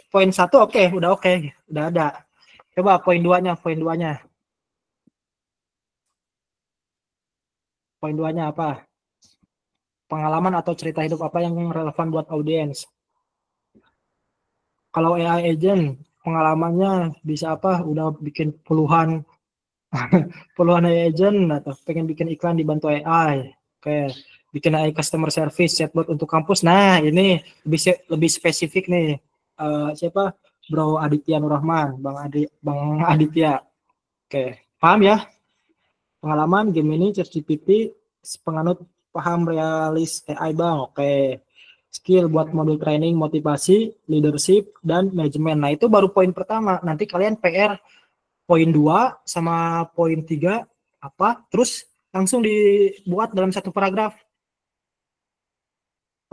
poin satu udah oke, udah ada. Coba poin duanya. Poin duanya apa? Pengalaman atau cerita hidup apa yang relevan buat audiens. Kalau AI agent, pengalamannya bisa apa? Udah bikin puluhan puluhan AI agent atau pengen bikin iklan dibantu AI. Oke, bikin AI customer service chatbot untuk kampus. Nah, ini lebih spesifik nih. Siapa? Bro Aditya Nurrahman, Bang Aditya. Oke, paham ya? Pengalaman game ini ChatGPT penganut paham realis AI Bang. Oke. Skill buat modul training, motivasi, leadership, dan manajemen. Nah, itu baru poin pertama. Nanti kalian PR poin 2 sama poin 3 apa? Terus langsung dibuat dalam satu paragraf.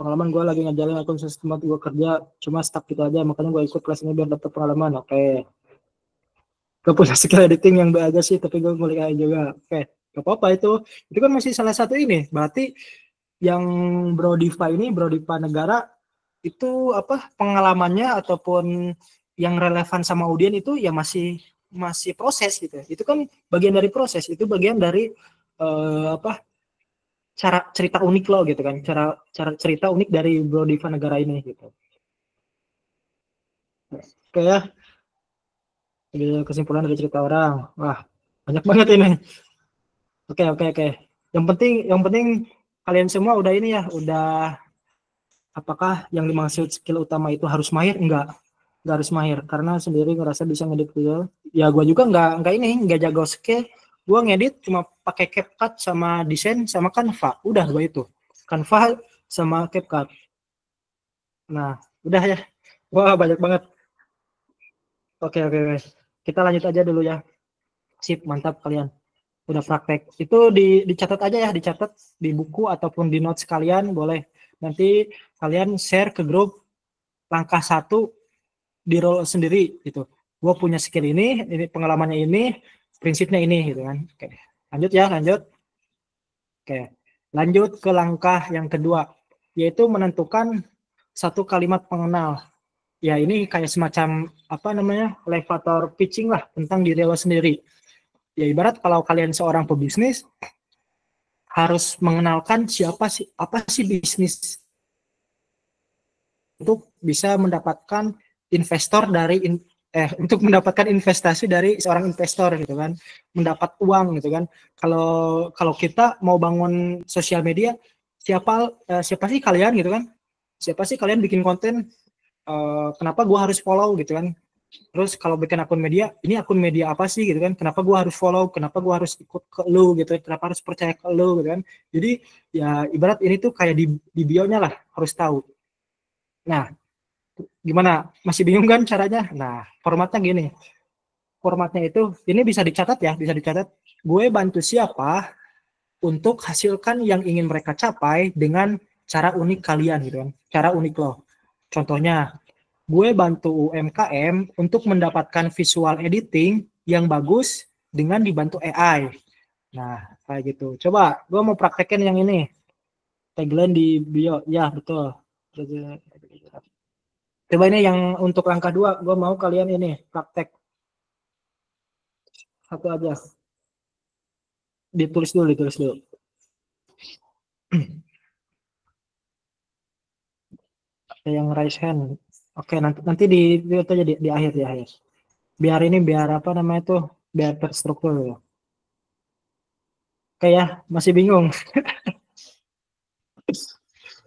Pengalaman gue lagi ngajarin akun sistematik gue kerja, cuma stuck gitu aja. Makanya gue ikut kelas ini biar dapet pengalaman. Oke. Gue punya skill editing yang B aja sih, tapi gue ngulik AI juga. Oke. Gak apa-apa itu. Itu kan masih salah satu ini. Berarti yang Bro Diva ini, Bro Diva Negara itu apa pengalamannya ataupun yang relevan sama audien itu ya masih proses gitu. Itu kan bagian dari proses, itu bagian dari apa cara cerita unik lo gitu kan. Cara cerita unik dari Bro Diva Negara ini gitu. Oke ya, kesimpulan dari cerita orang. Wah, banyak banget ini. Oke. Yang penting kalian semua udah ini ya, udah apakah yang dimaksud skill utama itu harus mahir? Enggak harus mahir karena sendiri ngerasa bisa ngedit video. Ya gue juga enggak jago skill. Gue ngedit cuma pakai CapCut sama desain sama Canva. Udah gue itu. Canva sama CapCut. Nah, udah ya. Wah, banyak banget. Oke. Kita lanjut aja dulu ya. Sip, mantap kalian. Udah praktek. Itu dicatat aja ya, dicatat di buku ataupun di notes kalian boleh. Nanti kalian share ke grup langkah 1 di roll sendiri gitu. Gue punya skill ini pengalamannya ini, prinsipnya ini gitu kan. Oke. Lanjut ya, lanjut. Oke. Lanjut ke langkah yang kedua, yaitu menentukan satu kalimat pengenal. Ya ini kayak semacam apa namanya elevator pitching lah tentang diri lo sendiri. Ya ibarat kalau kalian seorang pebisnis harus mengenalkan apa sih bisnis untuk bisa mendapatkan investor untuk mendapatkan investasi dari seorang investor gitu kan, mendapat uang gitu kan. Kalau kita mau bangun sosial media, siapa sih kalian gitu kan, siapa sih kalian bikin konten, kenapa gua harus follow gitu kan. Terus kalau bikin akun media, ini akun media apa sih gitu kan, kenapa gua harus follow, kenapa gua harus ikut ke lu gitu, kenapa harus percaya ke lu gitu kan. Jadi ya ibarat ini tuh kayak di bio-nya lah, harus tahu. Nah, gimana? Masih bingung kan caranya? Nah, formatnya gini. Formatnya itu, ini bisa dicatat ya, bisa dicatat. Gue bantu siapa untuk hasilkan yang ingin mereka capai dengan cara unik kalian gitu kan. Cara unik loh. Contohnya, gue bantu UMKM untuk mendapatkan visual editing yang bagus dengan dibantu AI. Nah, kayak gitu. Coba, gue mau praktekin yang ini. Tagline di bio. Ya, betul. Coba ini yang untuk langkah 2, gue mau kalian ini praktek satu aja. Ditulis dulu. Yang raise hand. Oke, nanti itu aja di akhir ya. Biar apa namanya tuh, biar terstruktur ya. Oke ya, masih bingung.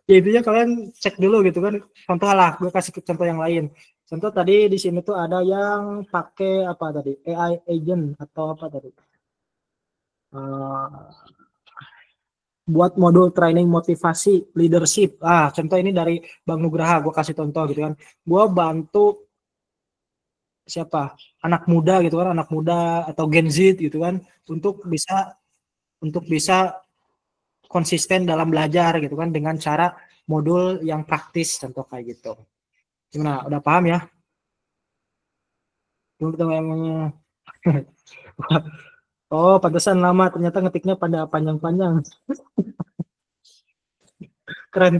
Ya intinya kalian cek dulu gitu kan. Contoh lah, gue kasih contoh yang lain. Contoh tadi di sini tuh ada yang pakai apa tadi? AI agent atau apa tadi? Buat modul training motivasi leadership. Contoh ini dari Bang Nugraha, gue kasih contoh gitu kan. Gue bantu siapa anak muda gitu kan, anak muda atau Gen Z gitu kan, untuk bisa konsisten dalam belajar gitu kan dengan cara modul yang praktis contoh kayak gitu. Gimana? Udah paham ya? Oh, pantesan lama, ternyata ngetiknya pada panjang-panjang. Keren.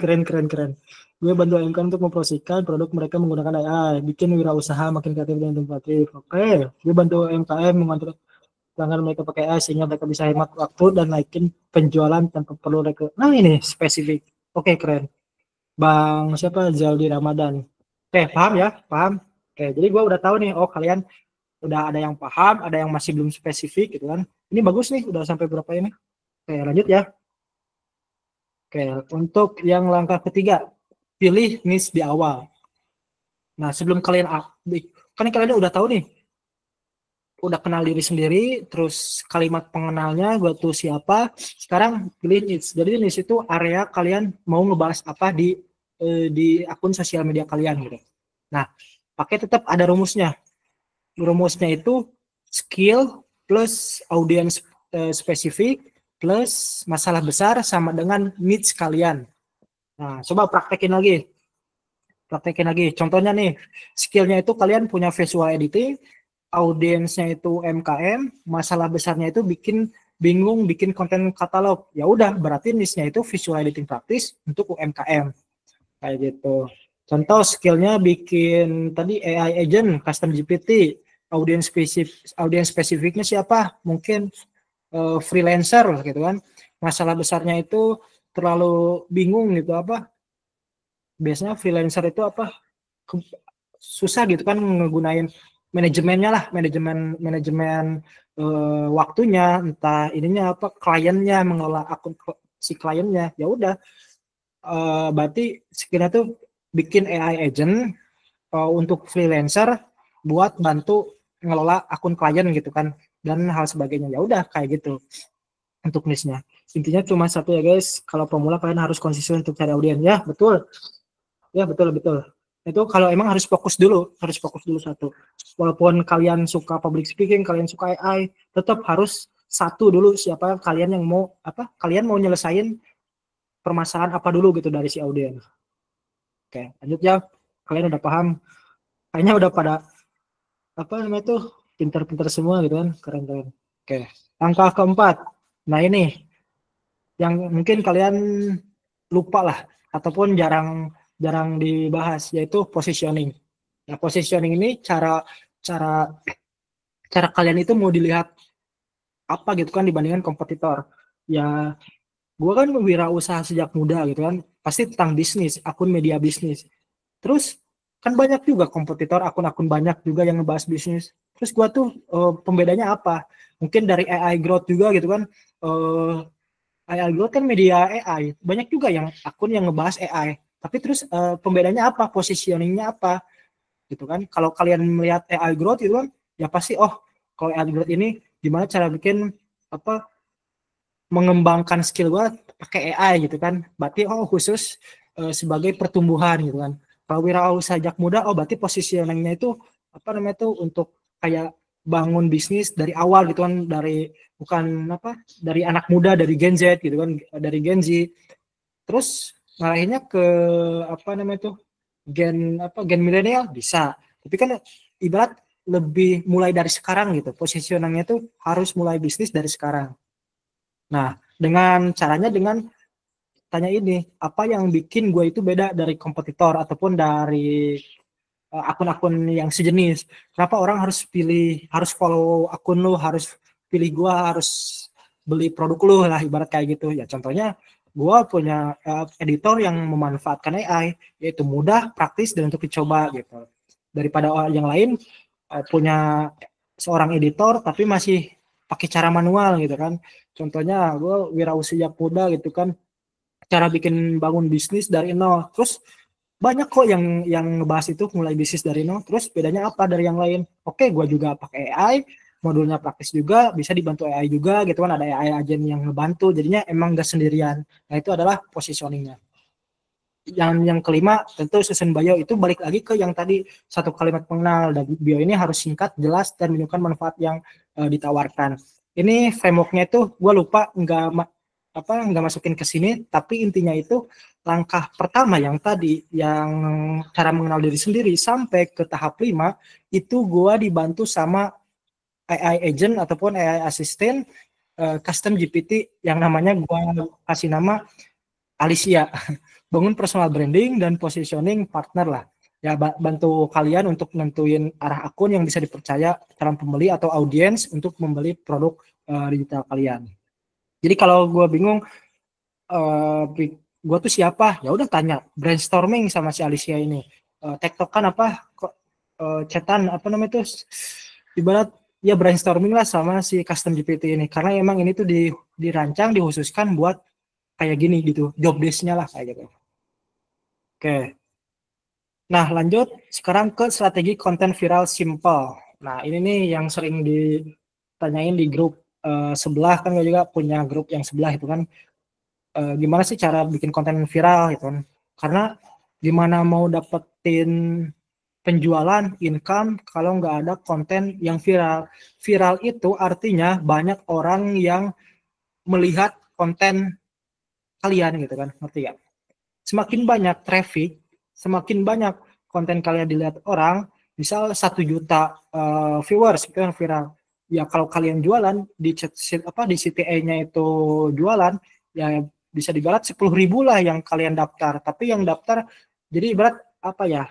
Gue bantu AMK untuk mempromosikan produk mereka menggunakan AI, bikin wirausaha makin kreatif dan inovatif. Oke, gue bantu UMKM mengontrol pelanggan mereka pakai AI sehingga mereka bisa hemat waktu dan naikin penjualan tanpa perlu rekrut. Nah ini spesifik. Oke, keren. Bang siapa? Zaldi Ramadan. Oke, paham ya? Paham? Oke, jadi gue udah tahu nih, oh kalian udah ada yang paham, ada yang masih belum spesifik gitu kan. Ini bagus nih, udah sampai berapa ini? Oke, lanjut ya. Oke, untuk yang langkah ketiga, pilih niche di awal. Nah, sebelum kalian kan kalian udah tahu nih, udah kenal diri sendiri, terus kalimat pengenalnya gue tuh siapa. Sekarang pilih niche. Jadi niche itu area kalian mau ngebahas apa di akun sosial media kalian gitu. Nah, pakai tetap ada rumusnya. Rumusnya itu skill plus audience spesifik plus masalah besar sama dengan niche kalian. Nah, coba praktekin lagi. Contohnya nih, skillnya itu kalian punya visual editing, audiensnya itu UMKM, masalah besarnya itu bingung bikin konten katalog. Ya udah, berarti niche-nya itu visual editing praktis untuk UMKM. Kayak gitu. Contoh skillnya bikin tadi AI agent, custom GPT, audiens spesifiknya siapa? Mungkin freelancer gitu kan. Masalah besarnya itu terlalu bingung gitu apa? Biasanya freelancer itu apa? Susah gitu kan ngegunain manajemennya lah, manajemen waktunya, entah ininya apa, kliennya mengelola akun si kliennya. Ya udah, berarti skillnya tuh bikin AI agent untuk freelancer buat bantu ngelola akun klien gitu kan, dan hal sebagainya. Ya udah kayak gitu untuk niche-nya. Intinya cuma satu ya guys, kalau pemula kalian harus konsisten untuk cari audiens. Ya betul, betul. Itu kalau emang harus fokus dulu satu. Walaupun kalian suka public speaking, kalian suka AI, tetap harus satu dulu siapa kalian yang mau kalian mau nyelesain permasalahan apa dulu gitu dari si audiens. Oke, lanjut ya. Kalian udah paham? Kayaknya udah pada tuh pintar-pintar semua gitu kan, keren. Oke, langkah keempat. Nah ini yang mungkin kalian lupa lah ataupun jarang dibahas, yaitu positioning. Nah, positioning ini cara kalian itu mau dilihat apa gitu kan dibandingkan kompetitor. Ya, gue kan wirausaha sejak muda gitu kan, pasti tentang bisnis, akun media bisnis. Terus kan banyak juga kompetitor, akun-akun banyak juga yang ngebahas bisnis. Terus gue tuh pembedanya apa? Mungkin dari AI Growth juga gitu kan. AI Growth kan media AI. Banyak juga yang akun yang ngebahas AI. Tapi terus pembedanya apa? Positioningnya apa? Gitu kan. Kalau kalian melihat AI Growth itu kan, ya pasti kalau AI Growth ini gimana cara bikin mengembangkan skill gue pakai AI gitu kan. Berarti khusus sebagai pertumbuhan gitu kan. Kalau wirausaha sejak muda, berarti positioningnya itu untuk kayak bangun bisnis dari awal gitu kan, dari anak muda, dari Gen Z gitu kan, dari Gen Z. Terus ngarahinnya ke gen milenial bisa. Tapi kan ibarat lebih mulai dari sekarang gitu. Positioningnya itu harus mulai bisnis dari sekarang. Nah, dengan tanya ini, apa yang bikin gue itu beda dari kompetitor ataupun dari akun-akun yang sejenis. Kenapa orang harus follow akun lu, harus pilih gue, harus beli produk lu lah, ibarat kayak gitu. Ya contohnya, gue punya editor yang memanfaatkan AI, yaitu mudah, praktis, dan untuk dicoba gitu. Daripada yang lain punya seorang editor tapi masih pakai cara manual gitu kan. Contohnya gue wirausaha sejak muda gitu kan, cara bikin bangun bisnis dari nol. Terus banyak kok yang ngebahas itu mulai bisnis dari nol. Terus bedanya apa dari yang lain? Oke, gue juga pakai AI, modulnya praktis juga, bisa dibantu AI juga gitu kan, ada AI agent yang ngebantu, jadinya emang gak sendirian. Nah itu adalah positioningnya. yang kelima tentu susun bio itu balik lagi ke yang tadi satu kalimat pengenal, dan bio ini harus singkat, jelas, dan menunjukkan manfaat yang ditawarkan. Ini frameworknya itu gue lupa nggak masukin ke sini, tapi intinya itu langkah pertama yang tadi yang cara mengenal diri sendiri sampai ke tahap 5 itu gue dibantu sama AI agent ataupun AI assistant custom GPT yang namanya gue kasih nama Alicia. Bangun personal branding dan positioning partner lah. Ya, bantu kalian untuk nentuin arah akun yang bisa dipercaya calon pembeli atau audiens untuk membeli produk digital kalian. Jadi kalau gue bingung, gue tuh siapa? Ya udah tanya, brainstorming sama si Alicia ini. Tektokan apa? Chatan apa namanya tuh? Ibarat ya brainstorming lah sama si custom GPT ini. Karena emang ini tuh dirancang, dikhususkan buat kayak gini gitu, job desk-nya lah kayak gitu. Oke. Nah, lanjut sekarang ke strategi konten viral simple. Nah, ini nih yang sering ditanyain di grup sebelah, kan gue juga punya grup yang sebelah itu kan. Gimana sih cara bikin konten viral gitu kan. Karena gimana mau dapetin penjualan, income kalau nggak ada konten yang viral. Viral itu artinya banyak orang yang melihat konten kalian gitu kan, ngerti gak? Semakin banyak traffic, semakin banyak konten kalian dilihat orang, misal 1 juta viewers itu yang viral. Ya kalau kalian jualan di CTA-nya itu jualan, ya bisa dibarat 10.000 lah yang kalian daftar. Tapi yang daftar jadi ibarat apa ya?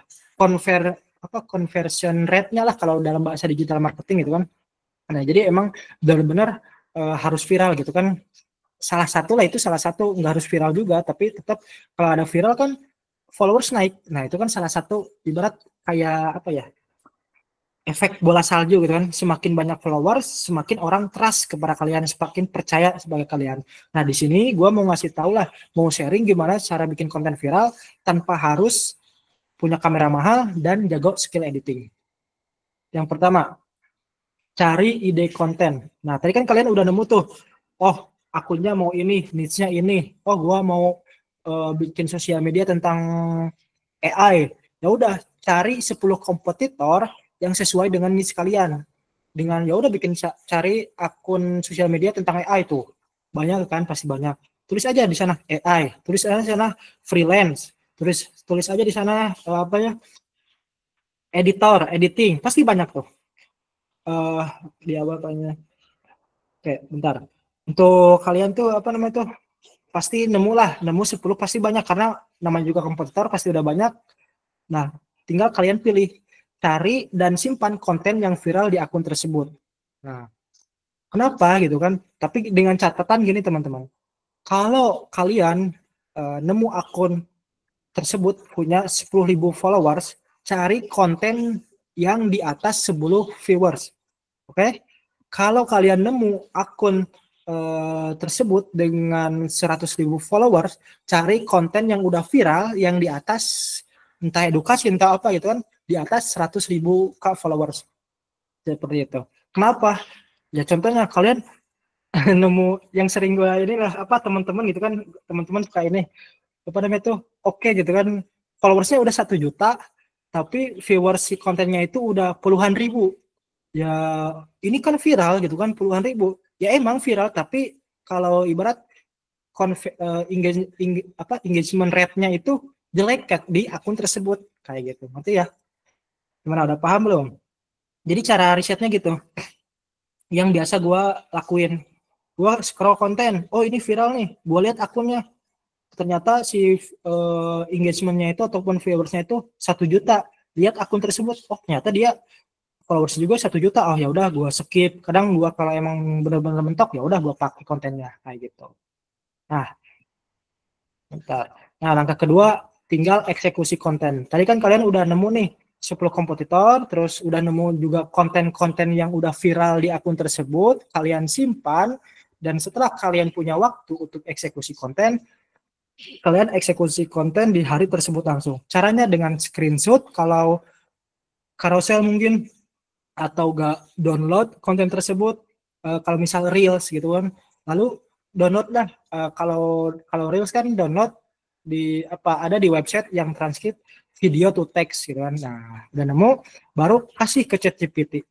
Conversion rate-nya lah kalau dalam bahasa digital marketing gitu kan. Nah, jadi emang benar-benar harus viral gitu kan. Salah satu nggak harus viral juga, tapi tetap kalau ada viral kan followers naik. Nah itu kan salah satu ibarat kayak apa ya, efek bola salju gitu kan. Semakin banyak followers, semakin orang trust kepada kalian, semakin percaya sebagai kalian. Nah di sini gue mau ngasih tahu lah, mau sharing gimana cara bikin konten viral tanpa harus punya kamera mahal dan jago skill editing. Yang pertama, cari ide konten. Nah tadi kan kalian udah nemu tuh, oh akunnya mau ini, niche-nya ini, oh gua mau bikin sosial media tentang AI. Ya udah cari 10 kompetitor yang sesuai dengan niche kalian. Dengan ya udah cari akun sosial media tentang AI tuh. Banyak kan, pasti banyak. Tulis aja di sana AI, tulis aja di sana freelance, tulis aja di sana apa ya? Editing, pasti banyak tuh. Di awal tanya. Oke, bentar. Untuk kalian tuh apa namanya tuh? Pasti nemu 10 pasti banyak karena namanya juga kompetitor pasti udah banyak. Nah, tinggal kalian pilih, cari dan simpan konten yang viral di akun tersebut. Nah, kenapa gitu kan? Tapi dengan catatan gini teman-teman. Kalau kalian nemu akun tersebut punya 10.000 followers, cari konten yang di atas 10 viewers. Oke? Kalau kalian nemu akun tersebut dengan 100.000 followers, cari konten yang udah viral yang di atas entah edukasi entah apa gitu kan, di atas 100.000 followers. Seperti itu. Kenapa? Ya contohnya kalian nemu yang sering gue inilah apa teman-teman gitu kan, teman-teman suka ini apa namanya tuh, oke gitu kan, followersnya udah 1 juta tapi viewers si kontennya itu udah puluhan ribu. Ya ini kan viral gitu kan, puluhan ribu. Ya emang viral, tapi kalau ibarat engagement rate-nya itu jelek di akun tersebut kayak gitu. Ngerti ya? Gimana, udah paham belum? Jadi cara risetnya gitu. Yang biasa gue lakuin, gue scroll konten, oh ini viral nih, gue lihat akunnya, ternyata si engagement-nya itu ataupun viewersnya itu 1 juta. Lihat akun tersebut, oh ternyata dia followers juga 1 juta. Oh ya udah gue skip. Kadang gue kalau emang benar-benar mentok ya udah gue pakai kontennya kayak gitu. Nah, bentar. Nah, langkah kedua tinggal eksekusi konten. Tadi kan kalian udah nemu nih 10 kompetitor, terus udah nemu juga konten-konten yang udah viral di akun tersebut, kalian simpan, dan setelah kalian punya waktu untuk eksekusi konten, kalian eksekusi konten di hari tersebut langsung. Caranya dengan screenshot kalau carousel mungkin, atau gak download konten tersebut, kalau misal reels gitu kan, lalu download lah, kalau reels kan download, ada di website yang transkrip video to text gitu kan. Nah, udah nemu baru kasih ke ChatGPT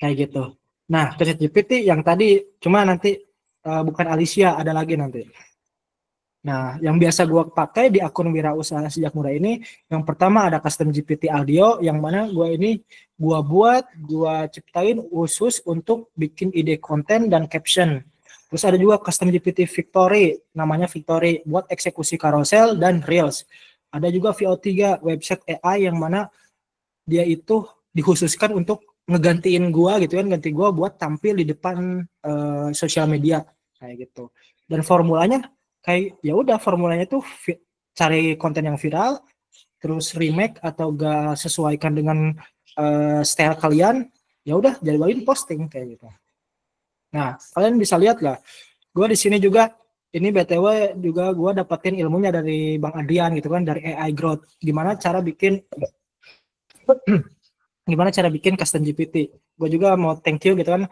kayak gitu. Nah, ke ChatGPT yang tadi cuma nanti bukan Alicia, ada lagi nanti. Nah, yang biasa gue pakai di akun wirausaha sejak muda ini, yang pertama ada custom GPT audio, yang mana gue ciptain khusus untuk bikin ide konten dan caption. Terus ada juga custom GPT Victory, namanya Victory, buat eksekusi carousel dan reels. Ada juga VO3, website AI yang mana dia itu dikhususkan untuk ngegantiin gue gitu kan, ganti gue buat tampil di depan sosial media kayak gitu. Dan formulanya kayak ya udah formulanya tuh cari konten yang viral, terus remake atau gak sesuaikan dengan style kalian, ya udah jadiin posting kayak gitu. Nah, kalian bisa lihat lah, gue di sini juga ini BTW juga gue dapetin ilmunya dari Bang Adrian gitu kan, dari AI Growth, gimana cara bikin custom GPT. Gue juga mau thank you gitu kan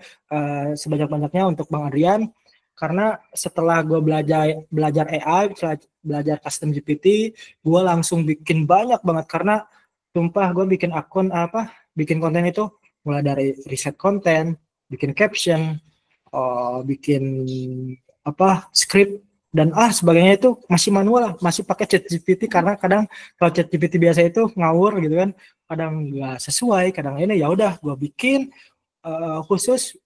sebanyak-banyaknya untuk Bang Adrian, karena setelah gue belajar AI, belajar custom GPT, gue langsung bikin banyak banget, karena sumpah gue bikin konten itu mulai dari riset konten, bikin caption, bikin script dan sebagainya itu masih manual, masih pakai ChatGPT, karena kadang kalau ChatGPT biasa itu ngawur gitu kan, kadang nggak sesuai, kadang ini ya udah gue bikin khusus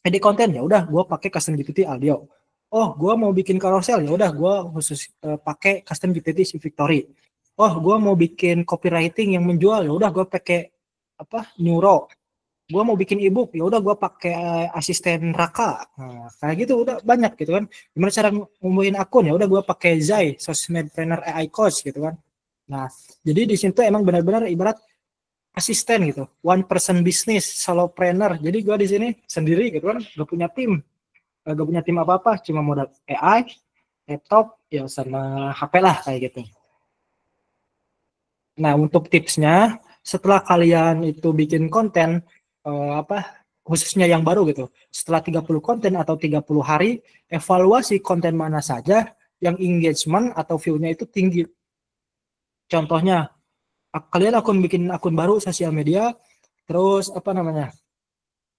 edit konten, ya udah gue pakai custom GPT audio. Oh, gue mau bikin carousel, ya udah gue khusus pakai custom GPT si Victory. Oh, gue mau bikin copywriting yang menjual, ya udah gue pakai Neuro. Gue mau bikin ebook, ya udah gue pakai asisten Raka. Nah, kayak gitu udah banyak gitu kan. Gimana cara ngumumin akun, ya udah gue pakai Zai, Sosmed Trainer AI Coach gitu kan. Nah, jadi di situ emang benar-benar ibarat asisten gitu, one person business, solopreneur. Jadi gue di sini sendiri gitu kan, gak punya tim apa-apa, cuma modal AI, laptop, ya sama HP lah kayak gitu. Nah, untuk tipsnya, setelah kalian itu bikin konten khususnya yang baru gitu, setelah 30 konten atau 30 hari, evaluasi konten mana saja yang engagement atau view-nya itu tinggi. Contohnya, kalian bikin akun baru sosial media, terus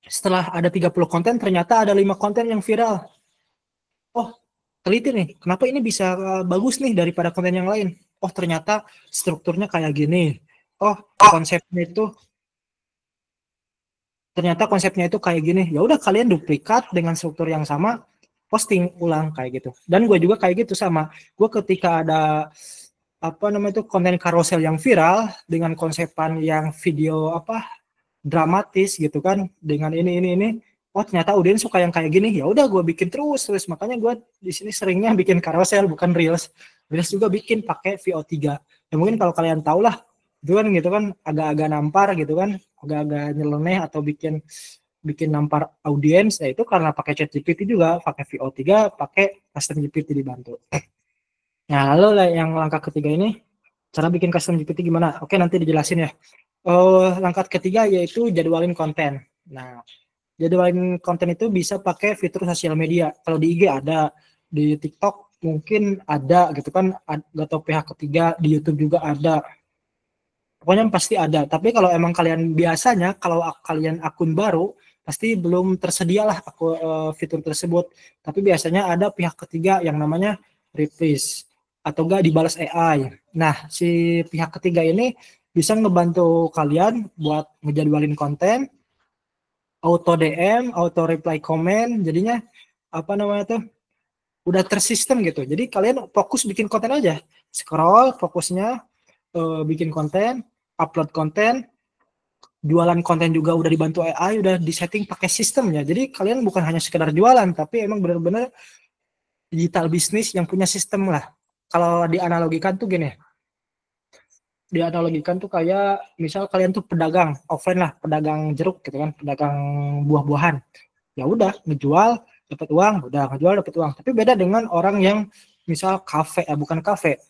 setelah ada 30 konten, ternyata ada 5 konten yang viral. Oh, teliti nih, kenapa ini bisa bagus nih daripada konten yang lain? Oh, ternyata strukturnya kayak gini. Oh, konsepnya itu kayak gini. Ya udah, kalian duplikat dengan struktur yang sama, posting ulang kayak gitu. Dan gue juga kayak gitu sama. Gue ketika ada konten carousel yang viral dengan konsepan yang video dramatis gitu kan, dengan ini. Oh, ternyata audiens suka yang kayak gini. Ya udah, gue bikin terus. Makanya gue di sini seringnya bikin carousel bukan reels. Reels juga bikin pakai VO3. Ya mungkin kalau kalian tahu lah, gitu kan agak-agak nampar gitu kan, agak-agak nyeleneh atau bikin nampar audiens, ya itu karena pakai ChatGPT juga, pakai VO3, pakai custom GPT dibantu. Nah, lalu yang langkah ketiga ini, cara bikin custom GPT gimana? Oke, nanti dijelasin ya. Langkah ketiga yaitu jadwalin konten. Nah, jadwalin konten itu bisa pakai fitur sosial media. Kalau di IG ada, di TikTok mungkin ada gitu kan, atau pihak ketiga, di YouTube juga ada. Pokoknya pasti ada. Tapi kalau emang kalian biasanya, kalau kalian akun baru, pasti belum tersedia lah fitur tersebut. Tapi biasanya ada pihak ketiga yang namanya reprise atau enggak dibalas AI. Nah, si pihak ketiga ini bisa ngebantu kalian buat ngejadwalin konten, auto DM, auto reply komen, jadinya udah tersistem gitu. Jadi kalian fokus bikin konten aja. Scroll fokusnya bikin konten, upload konten, jualan konten juga udah dibantu AI, udah disetting pakai sistemnya. Jadi kalian bukan hanya sekedar jualan, tapi emang benar-benar digital bisnis yang punya sistem lah. Kalau dianalogikan tuh gini, kayak misal kalian tuh pedagang offline lah, pedagang jeruk gitu kan, pedagang buah-buahan. Ya udah, ngejual dapat uang, ngejual dapat uang. Tapi beda dengan orang yang misal kafe, bukan kafe,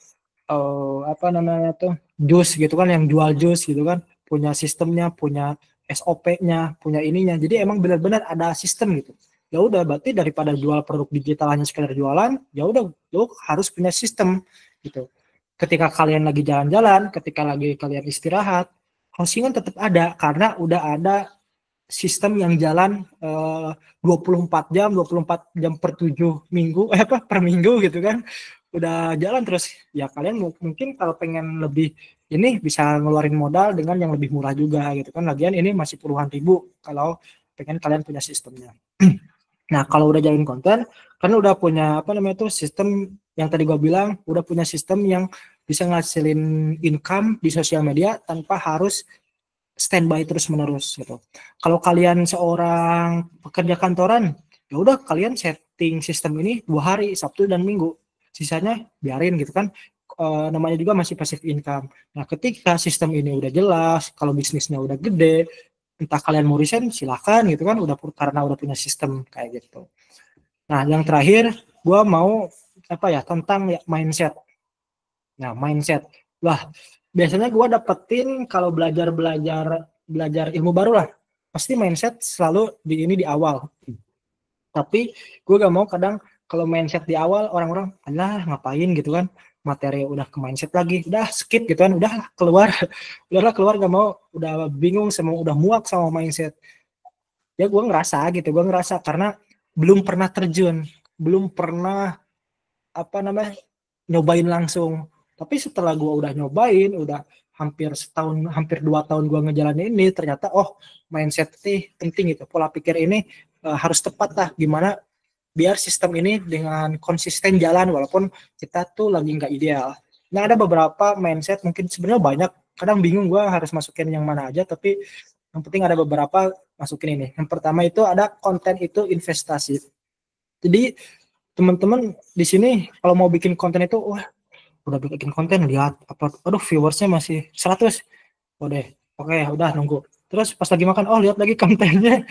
jus gitu kan, yang jual jus gitu kan, punya sistemnya, punya SOP-nya, punya ininya. Jadi emang benar-benar ada sistem gitu. ya udah berarti daripada jual produk digital hanya sekedar jualan, ya udah lo harus punya sistem gitu. Ketika kalian lagi jalan-jalan, ketika lagi kalian istirahat, closingan tetap ada karena udah ada sistem yang jalan 24 jam, 24 jam per 7 minggu, per minggu gitu kan. Udah jalan terus. Ya kalian mungkin kalau pengen lebih ini bisa ngeluarin modal dengan yang lebih murah juga gitu kan. Lagian ini masih puluhan ribu kalau pengen kalian punya sistemnya. Nah, kalau udah jalin konten, kan udah punya apa namanya tuh sistem yang tadi gue bilang, udah punya sistem yang bisa ngasilin income di sosial media tanpa harus standby terus-menerus gitu. Kalau kalian seorang pekerja kantoran, ya udah kalian setting sistem ini 2 hari, Sabtu dan Minggu. Sisanya biarin gitu kan. Namanya juga masih passive income. Nah, ketika sistem ini udah jelas, kalau bisnisnya udah gede, entah kalian mau resign silahkan gitu kan, karena udah punya sistem kayak gitu. Nah, yang terakhir gue mau tentang mindset. Nah, mindset. Wah, biasanya gue dapetin kalau belajar ilmu baru lah, pasti mindset selalu di awal. Tapi gue gak mau kadang kalau mindset di awal orang-orang alah ngapain gitu kan, materi udah ke mindset lagi, udah skip gitu kan, udahlah keluar gak mau, udah bingung sama, udah muak sama mindset. Ya gue ngerasa karena belum pernah terjun, belum pernah nyobain langsung. Tapi setelah gue udah nyobain, udah hampir setahun, hampir 2 tahun gue ngejalanin ini, ternyata mindset ini penting gitu, pola pikir ini harus tepat lah, gimana biar sistem ini dengan konsisten jalan walaupun kita tuh lagi nggak ideal. Nah, ada beberapa mindset, mungkin sebenarnya banyak, kadang bingung gue harus masukin yang mana aja, tapi yang penting ada beberapa masukin ini. Yang pertama itu ada konten itu investasi. Jadi teman-teman di sini kalau mau bikin konten itu, wah udah bikin konten lihat aduh viewersnya masih 100, oke udah nunggu. Terus pas lagi makan, lihat lagi kontennya.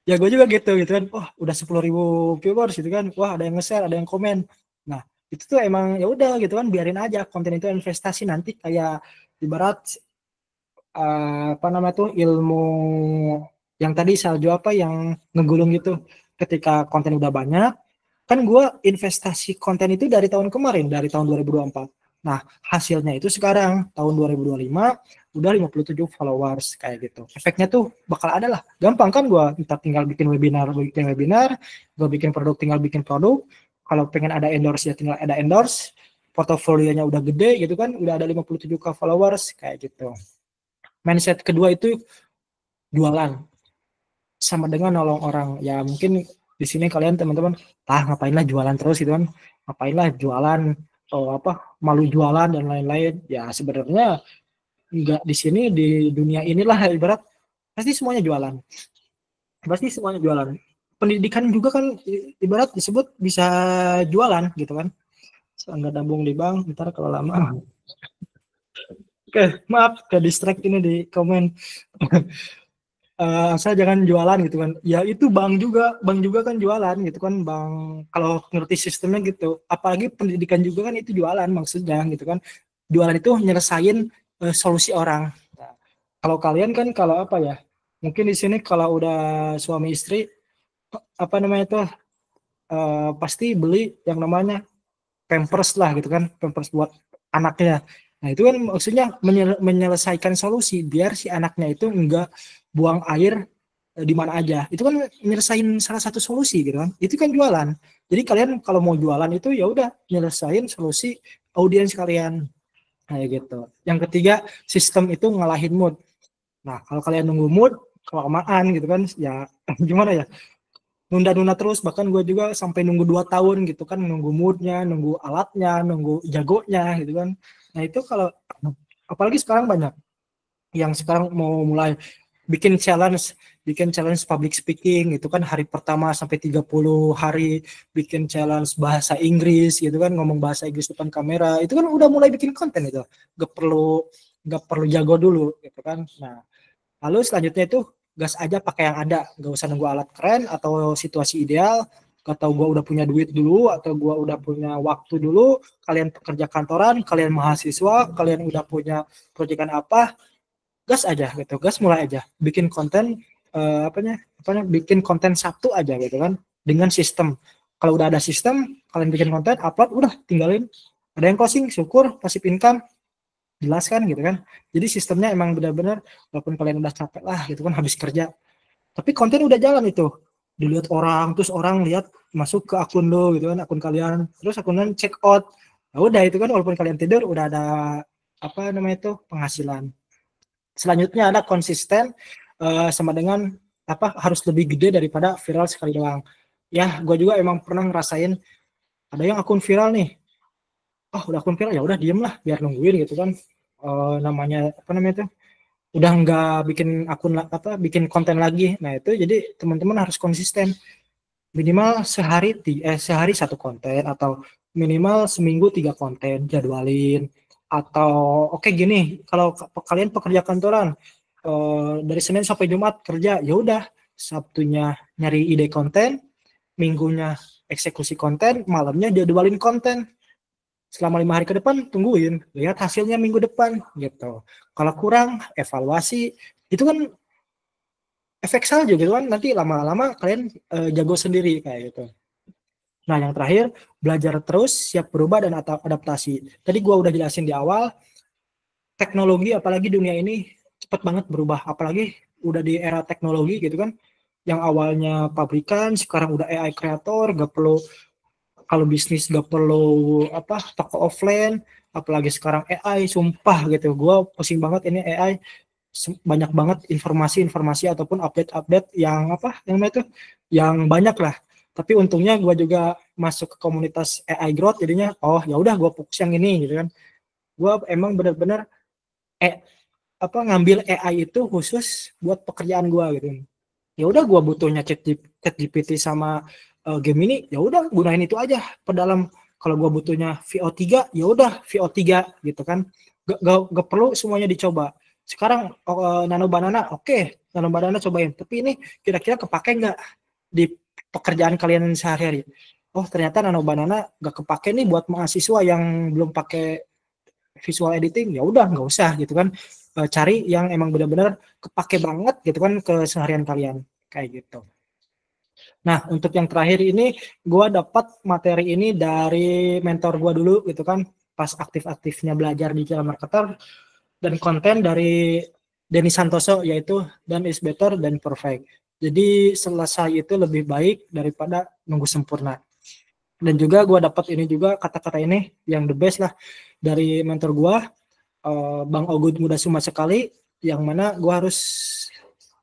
Ya gue juga gitu kan, udah 10.000 viewers gitu kan, wah ada yang nge-share, ada yang komen. Nah itu tuh emang ya udah gitu kan, biarin aja, konten itu investasi. Nanti kayak ibarat ilmu yang tadi salju yang ngegulung gitu, ketika konten udah banyak kan, gue investasi konten itu dari tahun kemarin, dari tahun 2024. Nah hasilnya itu sekarang tahun 2025 udah 57 followers kayak gitu. Efeknya tuh bakal ada lah, gampang kan, gue tinggal bikin webinar, gue bikin produk, tinggal bikin produk. Kalau pengen ada endorse ya tinggal ada endorse, portofolionya udah gede gitu kan, udah ada 57k followers kayak gitu. Mindset kedua itu jualan, sama dengan nolong orang. Ya mungkin di sini kalian teman-teman, ngapainlah jualan terus gitu kan, ngapainlah jualan, malu jualan dan lain-lain. Ya sebenarnya enggak, di sini di dunia inilah ibarat pasti semuanya jualan. Pendidikan juga kan ibarat disebut bisa jualan gitu kan. Enggak nabung di bank, ntar kalau lama. Oke, maaf ke distract ini di komen. Saya jangan jualan gitu kan. Ya itu bank juga kan jualan gitu kan, bank kalau ngerti sistemnya gitu. Apalagi pendidikan juga kan itu jualan maksudnya gitu kan. Jualan itu nyelesain solusi orang. Nah, kalau kalian kan kalau mungkin di sini kalau udah suami istri pasti beli yang namanya Pampers lah gitu kan, Pampers buat anaknya. Nah itu kan maksudnya menyelesaikan solusi biar si anaknya itu enggak buang air di mana aja. Itu kan nyelesain salah satu solusi gitu kan. Itu kan jualan. Jadi kalian kalau mau jualan itu ya udah nyelesain solusi audiens kalian kayak gitu. Yang ketiga, sistem itu ngalahin mood. Nah kalau kalian nunggu mood kelamaan gitu kan, ya gimana ya, nunda terus. Bahkan gue juga sampai nunggu 2 tahun gitu kan, nunggu moodnya, nunggu alatnya, nunggu jagonya gitu kan. Nah itu kalau apalagi sekarang banyak yang sekarang mau mulai bikin challenge public speaking gitu kan, hari pertama sampai 30 hari bikin challenge bahasa Inggris gitu kan, ngomong bahasa Inggris depan kamera. Itu kan udah mulai bikin konten itu, gak perlu jago dulu gitu kan. Nah lalu selanjutnya itu gas aja pakai yang ada, gak usah nunggu alat keren atau situasi ideal, atau gue udah punya duit dulu, atau gue udah punya waktu dulu. Kalian pekerja kantoran, kalian mahasiswa, kalian udah punya proyekan apa, gas aja gitu, gas mulai aja bikin konten bikin konten Sabtu aja gitu kan, dengan sistem. Kalau udah ada sistem, kalian bikin konten, upload, udah tinggalin. Ada yang closing, syukur, passive income, jelas kan gitu kan. Jadi sistemnya emang benar-benar walaupun kalian udah capek lah gitu kan habis kerja, tapi konten udah jalan itu. Dilihat orang, terus orang lihat masuk ke akun lo gitu kan, akun kalian, terus akunnya check out. Nah, udah itu kan walaupun kalian tidur udah ada apa namanya itu penghasilan. Selanjutnya ada konsisten sama dengan apa harus lebih gede daripada viral sekali doang. Ya, gue juga emang pernah ngerasain ada yang akun viral nih. Oh, udah akun viral ya udah diem lah biar nungguin gitu kan. Namanya apa namanya itu? Udah nggak bikin akun apa bikin konten lagi. Nah, itu jadi teman-teman harus konsisten. Minimal sehari satu konten atau minimal seminggu 3 konten jadwalin. Atau oke gini, kalau kalian pekerja kantoran dari Senin sampai Jumat kerja, ya udah Sabtunya nyari ide konten, minggunya eksekusi konten, malamnya jadwalin konten. Selama 5 hari ke depan tungguin, lihat hasilnya minggu depan gitu. Kalau kurang evaluasi, itu kan efek salju gitu kan, nanti lama-lama kalian jago sendiri kayak gitu. Nah, yang terakhir, belajar terus, siap berubah dan adaptasi. Tadi gua udah jelasin di awal, teknologi apalagi dunia ini cepat banget berubah, apalagi udah di era teknologi gitu kan, yang awalnya pabrikan sekarang udah AI kreator, gak perlu kalau bisnis gak perlu apa toko offline, apalagi sekarang AI, sumpah gitu, gue pusing banget ini AI, banyak banget informasi ataupun update yang apa yang itu yang banyak lah. Tapi untungnya gue juga masuk ke komunitas AI growth, jadinya oh ya udah gue fokus yang ini gitu kan. Gue emang benar-benar apa ngambil AI itu khusus buat pekerjaan gue gitu. Ya udah gue butuhnya chat GPT sama game ini, ya udah gunain itu aja pedalam. Kalau gue butuhnya VO3 ya udah VO3 gitu kan, gak perlu semuanya dicoba. Sekarang Nano Banana oke, Nano Banana cobain, tapi ini kira-kira kepake nggak di pekerjaan kalian sehari-hari? Oh ternyata Nano Banana gak kepake nih buat mahasiswa yang belum pakai visual editing, ya udah nggak usah gitu kan. Cari yang emang benar-benar kepake banget gitu kan ke seharian kalian kayak gitu. Nah, untuk yang terakhir ini, gue dapat materi ini dari mentor gue dulu gitu kan, pas aktif-aktifnya belajar digital marketer, dan konten dari Denny Santoso, yaitu done is better than perfect. Jadi selesai itu lebih baik daripada nunggu sempurna. Dan juga gue dapat ini juga kata-kata ini yang the best lah dari mentor gue, Bang Ogut Muda Suma sekali, yang mana gue harus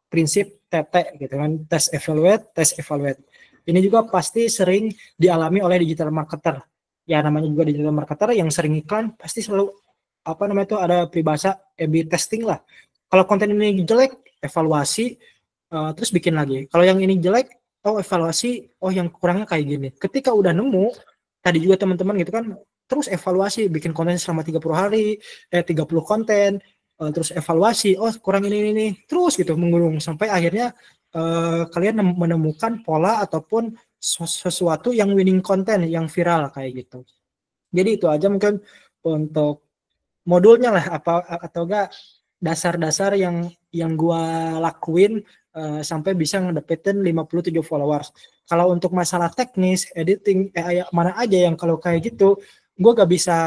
prinsip TT gitu kan, test evaluate. Ini juga pasti sering dialami oleh digital marketer. Ya namanya juga digital marketer yang sering iklan, pasti selalu apa namanya itu ada peribahasa A/B testing lah. Kalau konten ini jelek, evaluasi, terus bikin lagi. Kalau yang ini jelek, oh evaluasi, oh yang kurangnya kayak gini. Ketika udah nemu, tadi juga teman-teman gitu kan, terus evaluasi, bikin konten selama 30 hari, 30 konten, terus evaluasi, oh kurang ini, terus gitu mengurung sampai akhirnya kalian menemukan pola ataupun sesuatu yang winning konten, yang viral kayak gitu. Jadi itu aja mungkin untuk modulnya lah, apa atau enggak dasar-dasar yang gua lakuin sampai bisa ngedapetin 57 followers. Kalau untuk masalah teknis, editing, mana aja yang kalau kayak gitu, gua gak bisa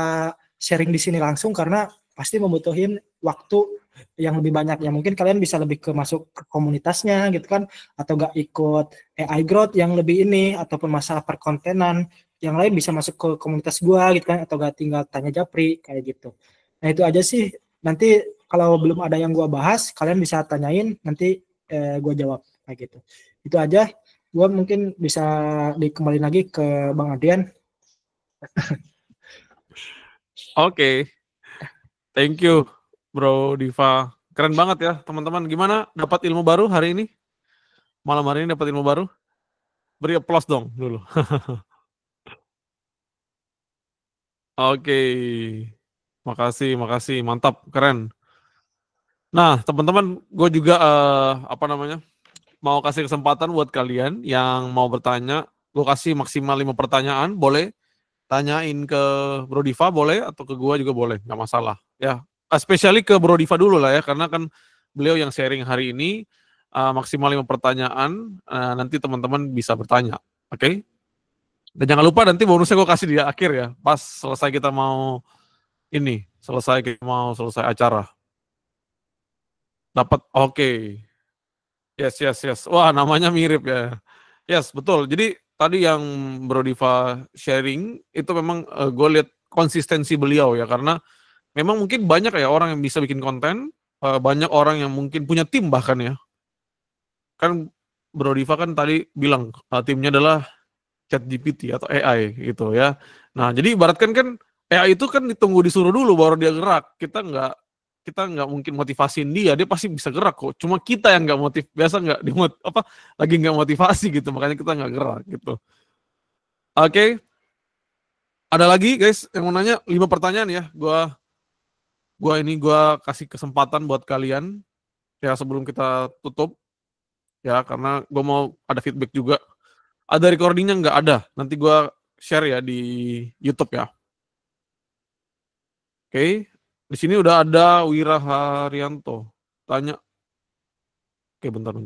sharing di sini langsung karena pasti membutuhin waktu yang lebih banyak. Ya mungkin kalian bisa lebih ke masuk ke komunitasnya gitu kan, atau gak ikut AI Growth yang lebih ini, ataupun masalah perkontenan yang lain bisa masuk ke komunitas gua gitu kan, atau gak tinggal tanya Japri kayak gitu. Nah itu aja sih, nanti kalau belum ada yang gua bahas, kalian bisa tanyain, nanti gua jawab kayak gitu. Itu aja, gua mungkin bisa dikembali lagi ke Bang Adrian. Oke. Thank you, Bro Diva. Keren banget ya, teman-teman. Gimana dapat ilmu baru hari ini? Malam hari ini dapat ilmu baru? Beri applause dong dulu. Oke. Makasih, mantap, keren. Nah, teman-teman, gue juga mau kasih kesempatan buat kalian yang mau bertanya. Gue kasih maksimal 5 pertanyaan, boleh tanyain ke Bro Diva boleh, atau ke gue juga boleh, nggak masalah. Ya, especially ke Bro Diva dulu lah ya, karena kan beliau yang sharing hari ini. Maksimal 5 pertanyaan, nanti teman-teman bisa bertanya. Oke. Dan jangan lupa nanti bonusnya gue kasih di akhir ya, pas selesai kita mau selesai acara. Dapat, oke. Yes. Wah, namanya mirip ya. Yes, betul. Jadi tadi yang Bro Diva sharing itu memang gue lihat konsistensi beliau ya, karena memang mungkin banyak ya orang yang bisa bikin konten, banyak orang yang mungkin punya tim bahkan ya. Kan Bro Diva kan tadi bilang timnya adalah ChatGPT atau AI gitu ya. Nah, jadi ibaratkan kan AI itu kan ditunggu disuruh dulu baru dia gerak. Kita nggak mungkin motivasiin dia pasti bisa gerak kok. Cuma kita yang nggak biasa nggak lagi nggak motivasi gitu, makanya kita nggak gerak gitu. Oke, ada lagi guys yang mau nanya 5 pertanyaan ya. Gua kasih kesempatan buat kalian ya sebelum kita tutup ya, karena gue mau ada feedback juga. Ada recordingnya nggak ada? Nanti gue share ya di YouTube ya. Oke, di sini udah ada Wira Haryanto. Tanya, oke bentar.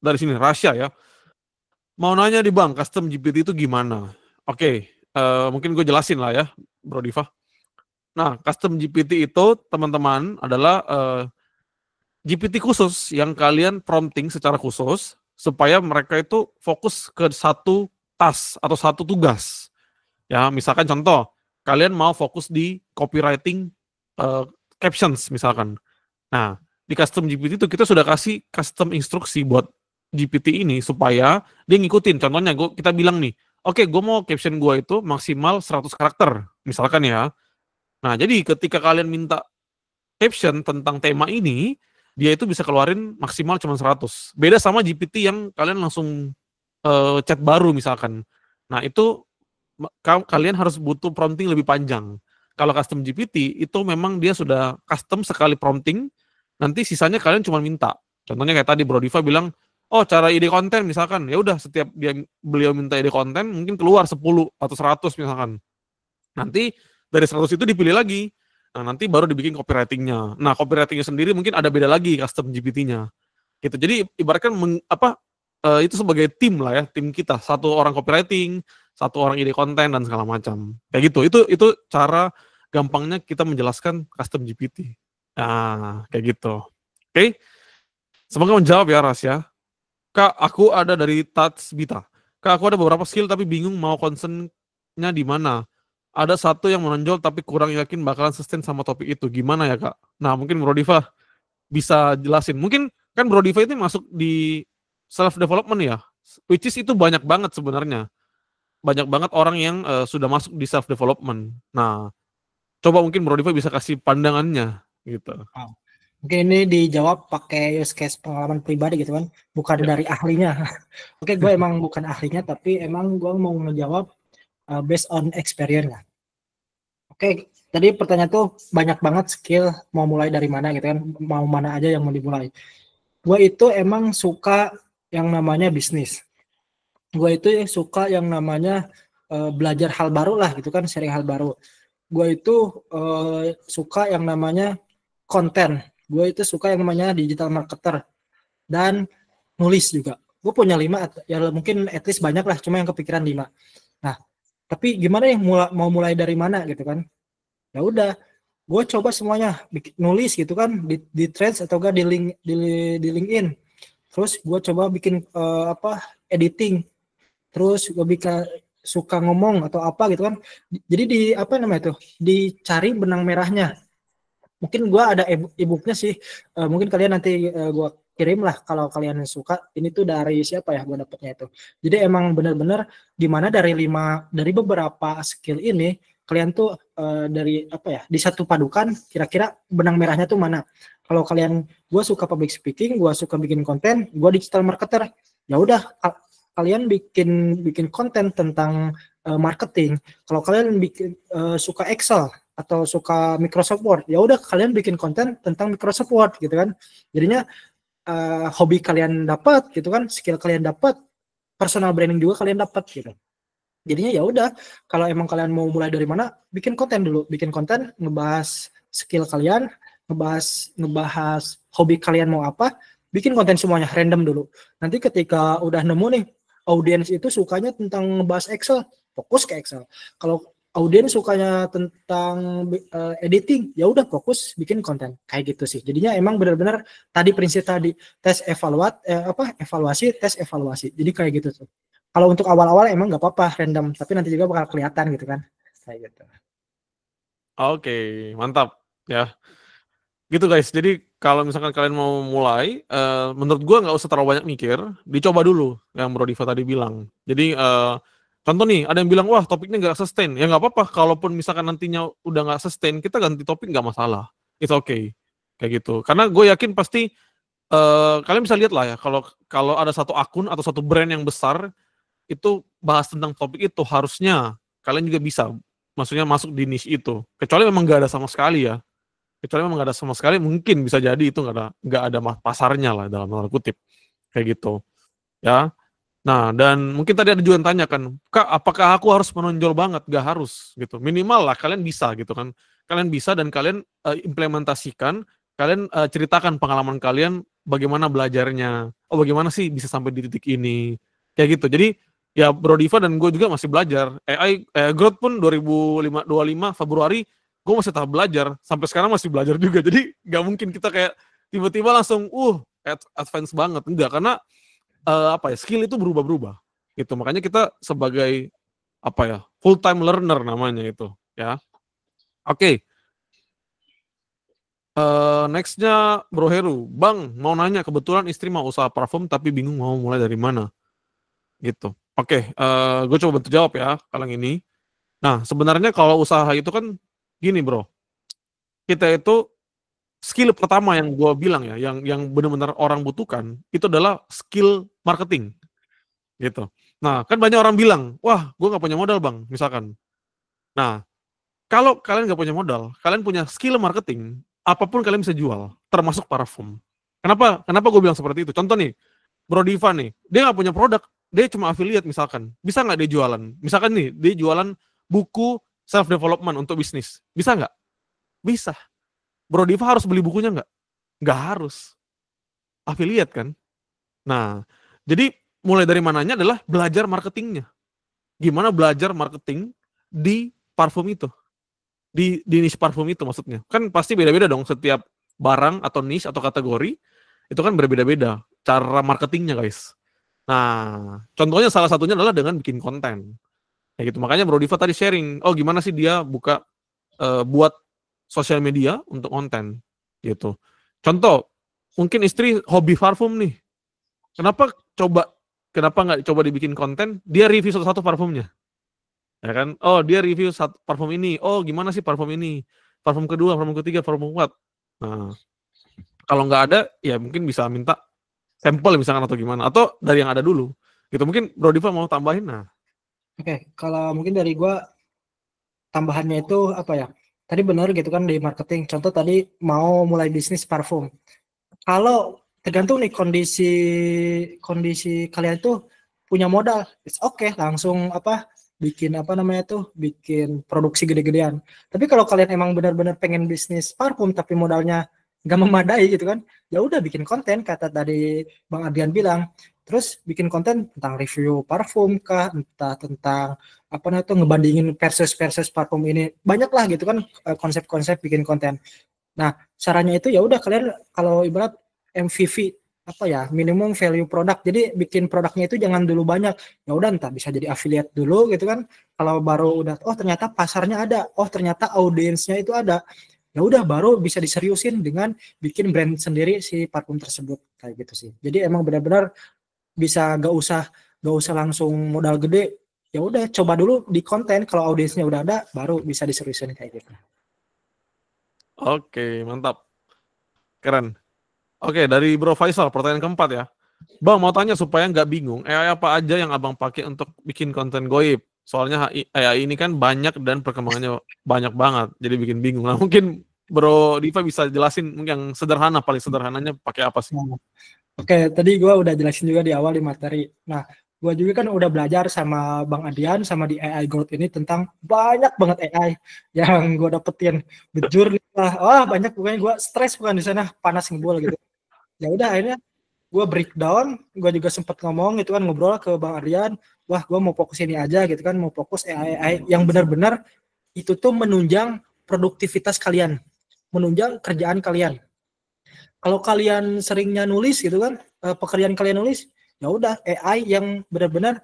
Dari sini Rasya ya. Mau nanya di Bang, custom GPT itu gimana? Oke, mungkin gue jelasin lah ya, Bro Diva. Nah, custom GPT itu teman-teman adalah GPT khusus yang kalian prompting secara khusus supaya mereka itu fokus ke satu task atau satu tugas. Ya, misalkan contoh, kalian mau fokus di copywriting captions misalkan. Nah, di custom GPT itu kita sudah kasih custom instruksi buat GPT ini supaya dia ngikutin. Contohnya kita bilang nih, oke, gue mau caption gue itu maksimal 100 karakter, misalkan ya. Nah, jadi ketika kalian minta caption tentang tema ini, dia itu bisa keluarin maksimal cuma 100. Beda sama GPT yang kalian langsung chat baru misalkan. Nah, itu kalian harus butuh prompting lebih panjang. Kalau custom GPT itu memang dia sudah custom sekali prompting, nanti sisanya kalian cuma minta. Contohnya kayak tadi Bro Diva bilang, oh cara ide konten misalkan, ya udah setiap beliau minta ide konten mungkin keluar 10 atau 100 misalkan. Nanti dari 100 itu dipilih lagi. Nah, nanti baru dibikin copywritingnya. Nah, copywritingnya sendiri mungkin ada beda lagi custom GPT-nya. Gitu. Jadi ibaratkan itu sebagai tim lah ya, tim kita. Satu orang copywriting, satu orang ide konten dan segala macam. Kayak gitu. Itu cara gampangnya kita menjelaskan custom GPT. Nah, kayak gitu. Oke. Semoga menjawab ya Ras ya. Kak, aku ada dari Tats Bita. Kak, aku ada beberapa skill tapi bingung mau concernnya di mana. Ada satu yang menonjol tapi kurang yakin bakalan sustain sama topik itu. Gimana ya Kak? Nah, mungkin Bro Diva bisa jelasin. Mungkin kan Bro Diva itu masuk di self development ya. Which is itu banyak banget sebenarnya. Banyak banget orang yang sudah masuk di self development. Nah, coba mungkin Bro Diva bisa kasih pandangannya gitu. Oh. Mungkin ini dijawab pakai use case pengalaman pribadi gitu kan, bukan dari ahlinya. Oke, gue emang bukan ahlinya, tapi emang gue mau ngejawab based on experience lah. Oke, tadi pertanyaan tuh banyak banget skill, mau mulai dari mana gitu kan, mau mana aja yang mau dimulai. Gue itu emang suka yang namanya bisnis. Gue itu suka yang namanya belajar hal baru lah gitu kan, sharing hal baru. Gue itu suka yang namanya konten. Gue itu suka yang namanya digital marketer dan nulis juga. Gue punya 5, ya mungkin at least banyak lah, cuma yang kepikiran 5. Nah, tapi gimana yang mau mulai dari mana gitu kan? Ya udah, gue coba semuanya, nulis gitu kan di Threads atau enggak di LinkedIn. Terus gue coba bikin editing. Terus gue suka ngomong atau apa gitu kan. Jadi dicari benang merahnya. Mungkin gue ada e-booknya sih, mungkin kalian nanti gue kirim lah kalau kalian suka. Ini tuh dari siapa ya gue dapetnya itu. Jadi emang benar-benar dimana dari beberapa skill ini kalian tuh disatu padukan kira-kira benang merahnya tuh mana. Kalau gue suka public speaking, gue suka bikin konten, gue digital marketer, ya udah kalian bikin konten tentang marketing. Kalau kalian suka Excel atau suka Microsoft Word, ya udah kalian bikin konten tentang Microsoft Word gitu kan. Jadinya hobi kalian dapat gitu kan, skill kalian dapat, personal branding juga kalian dapat gitu. Jadinya ya udah, kalau emang kalian mau mulai dari mana, bikin konten dulu, bikin konten ngebahas skill kalian, ngebahas hobi kalian mau apa, bikin konten semuanya random dulu. Nanti ketika udah nemu nih, audiens itu sukanya tentang ngebahas Excel, fokus ke Excel. Kalau audiens sukanya tentang editing, ya udah fokus bikin konten kayak gitu sih. Jadinya emang benar-benar tadi prinsip tadi tes evaluasi tes evaluasi. Jadi kayak gitu tuh. Kalau untuk awal-awal emang nggak apa-apa random, tapi nanti juga bakal kelihatan gitu kan. Kayak gitu. Oke, mantap ya. Gitu guys. Jadi kalau misalkan kalian mau mulai, menurut gua nggak usah terlalu banyak mikir, dicoba dulu yang Bro Diva tadi bilang. Jadi contoh nih, ada yang bilang wah topiknya nggak sustain, ya nggak apa-apa. Kalaupun misalkan nantinya udah nggak sustain, kita ganti topik nggak masalah. It's okay, kayak gitu. Karena gue yakin pasti kalian bisa lihat lah ya, kalau kalau ada satu akun atau satu brand yang besar itu bahas tentang topik itu, harusnya kalian juga bisa, maksudnya masuk di niche itu. Kecuali memang nggak ada sama sekali ya. Kecuali memang nggak ada sama sekali, mungkin bisa jadi itu nggak ada pasarnya lah dalam tanda kutip, kayak gitu ya. Nah, dan mungkin tadi ada juga yang tanya kan, Kak, apakah aku harus menonjol banget? Gak harus gitu. Minimal lah kalian bisa gitu kan. Kalian bisa dan kalian implementasikan, kalian ceritakan pengalaman kalian bagaimana belajarnya. Oh, bagaimana sih bisa sampai di titik ini. Kayak gitu. Jadi ya Bro Diva dan gue juga masih belajar. AI Growth pun 2025 Februari gue masih tahap belajar. Sampai sekarang masih belajar juga. Jadi gak mungkin kita kayak tiba-tiba langsung advance banget. Enggak, karena skill itu berubah-berubah gitu. Makanya kita sebagai full time learner namanya itu ya. Oke. Nextnya Bro Heru, Bang mau nanya, kebetulan istri mau usaha parfum tapi bingung mau mulai dari mana gitu. Oke, gue coba bantu jawab ya kalau yang ini. Nah, sebenarnya kalau usaha itu kan gini bro, kita itu skill pertama yang gue bilang ya, yang benar-benar orang butuhkan itu adalah skill marketing gitu. Nah, kan banyak orang bilang, wah, gue nggak punya modal bang, misalkan. Nah, kalau kalian nggak punya modal, kalian punya skill marketing, apapun kalian bisa jual, termasuk parfum. Kenapa? Kenapa gue bilang seperti itu? Contoh nih, Bro Diva nih, dia nggak punya produk, dia cuma affiliate misalkan. Bisa nggak dia jualan? Misalkan nih, dia jualan buku self development untuk bisnis. Bisa nggak? Bisa. Bro Diva harus beli bukunya nggak? Nggak harus. Affiliate kan? Nah, jadi mulai dari mananya adalah belajar marketingnya. Gimana belajar marketing di parfum itu, di niche parfum itu maksudnya. Kan pasti beda-beda dong, setiap barang atau niche atau kategori itu kan berbeda-beda cara marketingnya guys. Nah, contohnya salah satunya adalah dengan bikin konten. Kayak gitu. Makanya Bro Diva tadi sharing, oh gimana sih dia buka buat sosial media untuk konten gitu. Contoh, mungkin istri hobi parfum nih. Kenapa nggak coba dibikin konten, dia review satu-satu parfumnya. Ya kan? Oh, dia review satu parfum ini. Oh, gimana sih parfum ini? Parfum kedua, parfum ketiga, parfum keempat. Nah, kalau nggak ada, ya mungkin bisa minta sampel misalkan atau gimana. Atau dari yang ada dulu. Gitu. Mungkin Bro Diva mau tambahin. Nah. Oke, kalau mungkin dari gua tambahannya itu apa ya? Tadi benar gitu kan di marketing. Contoh tadi mau mulai bisnis parfum. Kalau tergantung nih kondisi kalian tuh punya modal, it's okay langsung bikin produksi gede-gedean. Tapi kalau kalian emang benar-benar pengen bisnis parfum tapi modalnya nggak memadai gitu kan, ya udah bikin konten kata tadi Bang Adrian bilang. Terus bikin konten tentang review parfum kah, entah tentang ngebandingin versus parfum ini, banyak lah gitu kan konsep-konsep bikin konten. Nah, caranya itu ya udah kalian kalau ibarat MVV minimum value product. Jadi bikin produknya itu jangan dulu banyak. Ya udah entah bisa jadi affiliate dulu gitu kan. Kalau baru udah ternyata pasarnya ada, ternyata audiensnya itu ada. Ya udah baru bisa diseriusin dengan bikin brand sendiri si parfum tersebut kayak gitu sih. Jadi emang benar-benar bisa gak usah langsung modal gede. Ya udah coba dulu di konten, kalau audiensnya udah ada baru bisa diseriusin kayak gitu. Oke, mantap. Keren. Oke, dari Bro Faisal, pertanyaan keempat ya. Bang, mau tanya supaya nggak bingung, AI apa aja yang abang pakai untuk bikin konten goib? Soalnya AI ini kan banyak dan perkembangannya banyak banget, jadi bikin bingung. Nah, mungkin Bro Diva bisa jelasin yang sederhana, paling sederhananya pakai apa sih? Oke, tadi gue udah jelasin juga di awal di materi. Nah, gue juga kan udah belajar sama Bang Adian sama di AI Growth ini tentang banyak banget AI yang gue dapetin. Jujur lah, banyak, pokoknya gue stres bukan di sana, panas ngebul gitu. Ya udah akhirnya gue breakdown, gue juga sempat ngomong gitu kan, ngobrol ke Bang Aryan, wah gue mau fokus ini aja gitu kan, mau fokus AI yang benar-benar itu tuh menunjang produktivitas kalian, menunjang kerjaan kalian. Kalau kalian seringnya nulis gitu kan, pekerjaan kalian nulis, ya udah AI yang benar-benar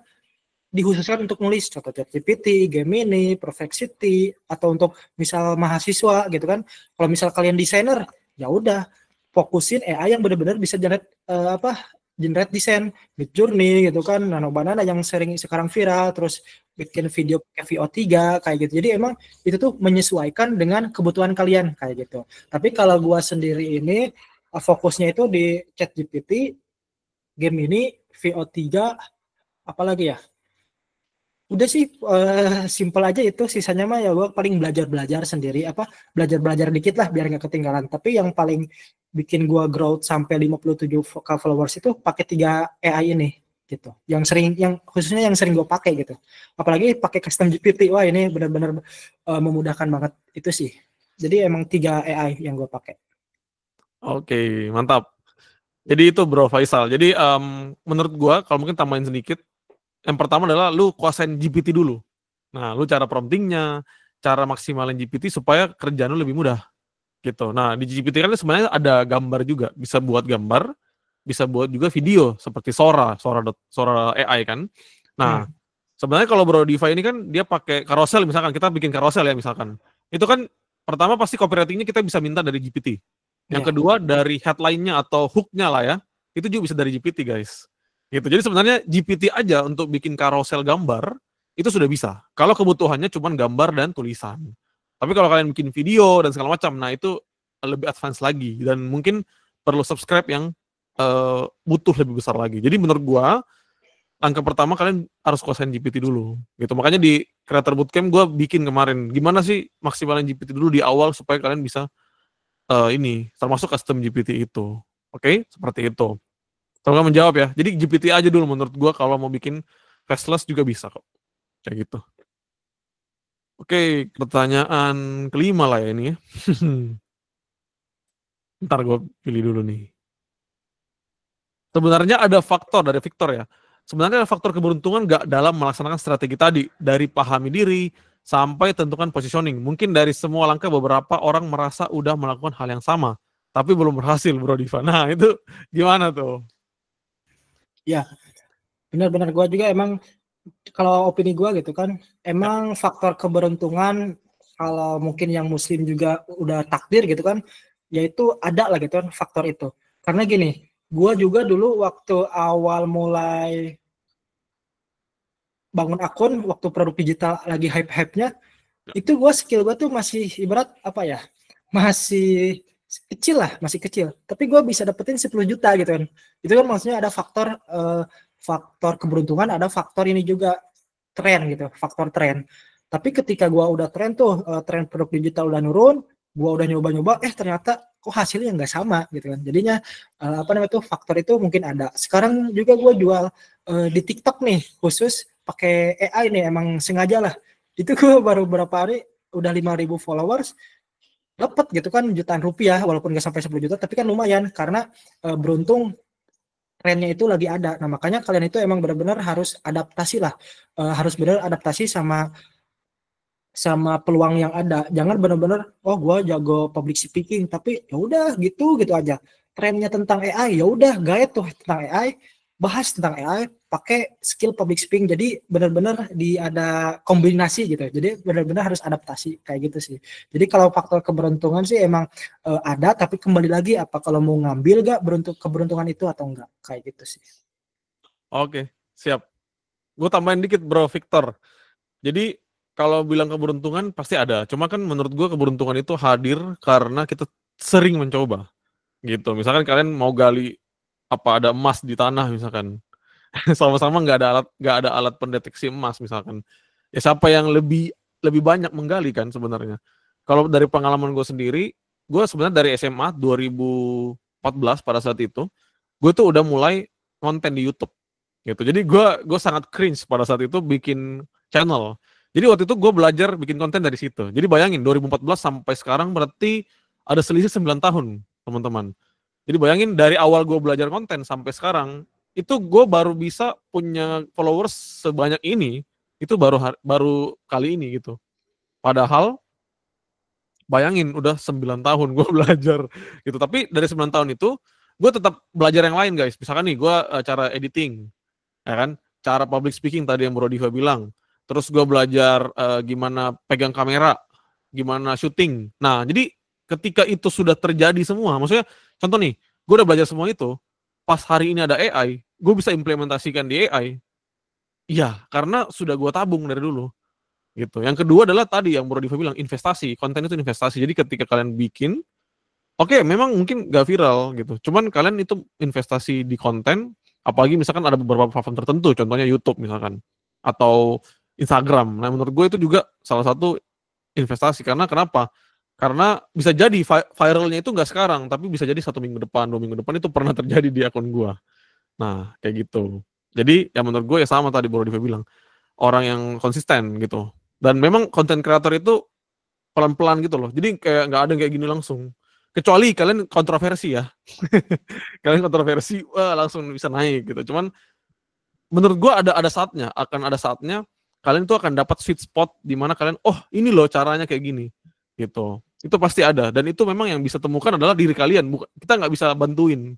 dikhususkan untuk nulis, contoh ChatGPT, Gemini, Perplexity, atau untuk misal mahasiswa gitu kan. Kalau misal kalian desainer, ya udah fokusin AI yang benar-benar bisa generate desain, Midjourney gitu kan, Nano Banana yang sering sekarang viral, terus bikin video pakai VO3 kayak gitu. Jadi emang itu tuh menyesuaikan dengan kebutuhan kalian kayak gitu. Tapi kalau gua sendiri ini fokusnya itu di ChatGPT, Gemini, VO3, apalagi ya, udah sih simple aja itu, sisanya mah ya gue paling belajar sendiri, belajar dikit lah biar nggak ketinggalan. Tapi yang paling bikin gue growth sampai 57k followers itu pakai 3 AI ini gitu, yang khususnya yang sering gue pakai gitu, apalagi pakai custom GPT. Wah ini benar-benar memudahkan banget itu sih. Jadi emang 3 AI yang gue pakai. Oke, mantap. Jadi itu Bro Faisal. Jadi menurut gua kalau mungkin tambahin sedikit, yang pertama adalah lu kuasain GPT dulu. Nah, lu cara promptingnya, cara maksimalin GPT supaya kerjaan lu lebih mudah gitu. Nah, di GPT kan sebenarnya ada gambar juga, bisa buat gambar, bisa buat juga video seperti Sora AI kan. Nah, sebenarnya kalau Bro Diva ini kan dia pakai carousel, misalkan kita bikin carousel ya misalkan. Itu kan pertama pasti copywriting-nya kita bisa minta dari GPT. Yang kedua dari headline-nya atau hook-nya lah ya. Itu juga bisa dari GPT, guys. Gitu. Jadi sebenarnya GPT aja untuk bikin carousel gambar itu sudah bisa. Kalau kebutuhannya cuma gambar dan tulisan. Tapi kalau kalian bikin video dan segala macam, nah itu lebih advance lagi dan mungkin perlu subscribe yang butuh lebih besar lagi. Jadi menurut gua langkah pertama kalian harus kuasain GPT dulu gitu. Makanya di Creator Bootcamp gue bikin kemarin gimana sih maksimalin GPT dulu di awal supaya kalian bisa ini termasuk custom GPT itu. Oke, seperti itu. Semoga menjawab ya. Jadi GPT aja dulu menurut gue kalau mau bikin faceless juga bisa kok. Kayak gitu. Oke, pertanyaan kelima lah ya ini ya. Ntar gue pilih dulu nih. Sebenarnya ada faktor dari Victor ya. Sebenarnya ada faktor keberuntungan nggak dalam melaksanakan strategi tadi, dari pahami diri sampai tentukan positioning. Mungkin dari semua langkah beberapa orang merasa udah melakukan hal yang sama, tapi belum berhasil, Bro Diva. Nah itu gimana tuh? Ya, benar-benar gue juga emang, kalau opini gue gitu kan, emang faktor keberuntungan kalau mungkin yang muslim juga udah takdir gitu kan, yaitu ada lah gitu kan faktor itu. Karena gini, gue juga dulu waktu awal mulai bangun akun, waktu produk digital lagi hype-hype-nya, itu gue skill gue tuh masih ibarat apa ya, masih kecil lah, masih kecil. Tapi gue bisa dapetin 10 juta gitu kan. Itu kan maksudnya ada faktor keberuntungan, ada faktor ini juga tren gitu, faktor tren. Tapi ketika gue udah tren tuh, tren produk digital udah nurun, gue udah nyoba-nyoba, ternyata kok hasilnya nggak sama gitu kan. Jadinya faktor itu mungkin ada. Sekarang juga gue jual di TikTok nih, khusus pakai AI nih, emang sengaja lah. Itu gue baru berapa hari udah 5.000 followers, dapat gitu kan jutaan rupiah, walaupun nggak sampai 10 juta, tapi kan lumayan karena beruntung trennya itu lagi ada. Nah makanya kalian itu emang benar-benar harus adaptasi lah, harus benar adaptasi sama peluang yang ada. Jangan benar-benar gue jago public speaking tapi ya udah gitu aja. Trennya tentang AI, ya udah gaya tuh tentang AI, bahas tentang AI, pakai skill public speaking. Jadi benar-benar ada kombinasi gitu. Jadi benar-benar harus adaptasi kayak gitu sih. Jadi kalau faktor keberuntungan sih emang ada, tapi kembali lagi apa kalau mau ngambil gak keberuntungan itu atau enggak, kayak gitu sih. Oke, siap. Gue tambahin dikit Bro Victor. Jadi kalau bilang keberuntungan pasti ada. Cuma kan menurut gue keberuntungan itu hadir karena kita sering mencoba. Gitu. Misalkan kalian mau gali ada emas di tanah misalkan. Sama-sama nggak ada alat pendeteksi emas misalkan. Ya siapa yang lebih banyak menggali kan sebenarnya. Kalau dari pengalaman gue sendiri, gue sebenarnya dari SMA 2014 pada saat itu, gue tuh udah mulai konten di YouTube gitu. Jadi gue sangat cringe pada saat itu bikin channel. Jadi waktu itu gue belajar bikin konten dari situ. Jadi bayangin 2014 sampai sekarang berarti ada selisih 9 tahun, teman-teman. Jadi bayangin dari awal gue belajar konten sampai sekarang, itu gue baru bisa punya followers sebanyak ini, itu baru kali ini gitu. Padahal bayangin udah 9 tahun gue belajar gitu. Tapi dari 9 tahun itu, gue tetap belajar yang lain guys. Misalkan nih gue cara editing, ya kan? Cara public speaking tadi yang Bro Diva bilang. Terus gue belajar gimana pegang kamera, gimana syuting. Nah, jadi ketika itu sudah terjadi semua, maksudnya contoh nih, gue udah belajar semua itu, pas hari ini ada AI, gue bisa implementasikan di AI. Iya, karena sudah gue tabung dari dulu. Gitu. Yang kedua adalah tadi yang Bro Diva bilang, investasi. Konten itu investasi. Jadi ketika kalian bikin, oke, memang mungkin gak viral gitu. Cuman kalian itu investasi di konten, apalagi misalkan ada beberapa platform tertentu, contohnya YouTube misalkan, atau Instagram. Nah, menurut gue itu juga salah satu investasi. Karena kenapa? Karena bisa jadi viralnya itu nggak sekarang, tapi bisa jadi 1 minggu depan, 2 minggu depan itu pernah terjadi di akun gue. Nah, kayak gitu. Jadi ya menurut gue ya sama tadi Bro Diva bilang, orang yang konsisten gitu. Dan memang konten kreator itu pelan-pelan gitu loh. Jadi kayak nggak ada yang kayak gini langsung. Kecuali kalian kontroversi ya. Kalian kontroversi, wah langsung bisa naik gitu. Cuman menurut gua ada saatnya, akan ada saatnya kalian tuh akan dapat sweet spot di mana kalian, oh ini loh caranya kayak gini gitu. Itu pasti ada dan itu memang yang bisa temukan adalah diri kalian. Kita nggak bisa bantuin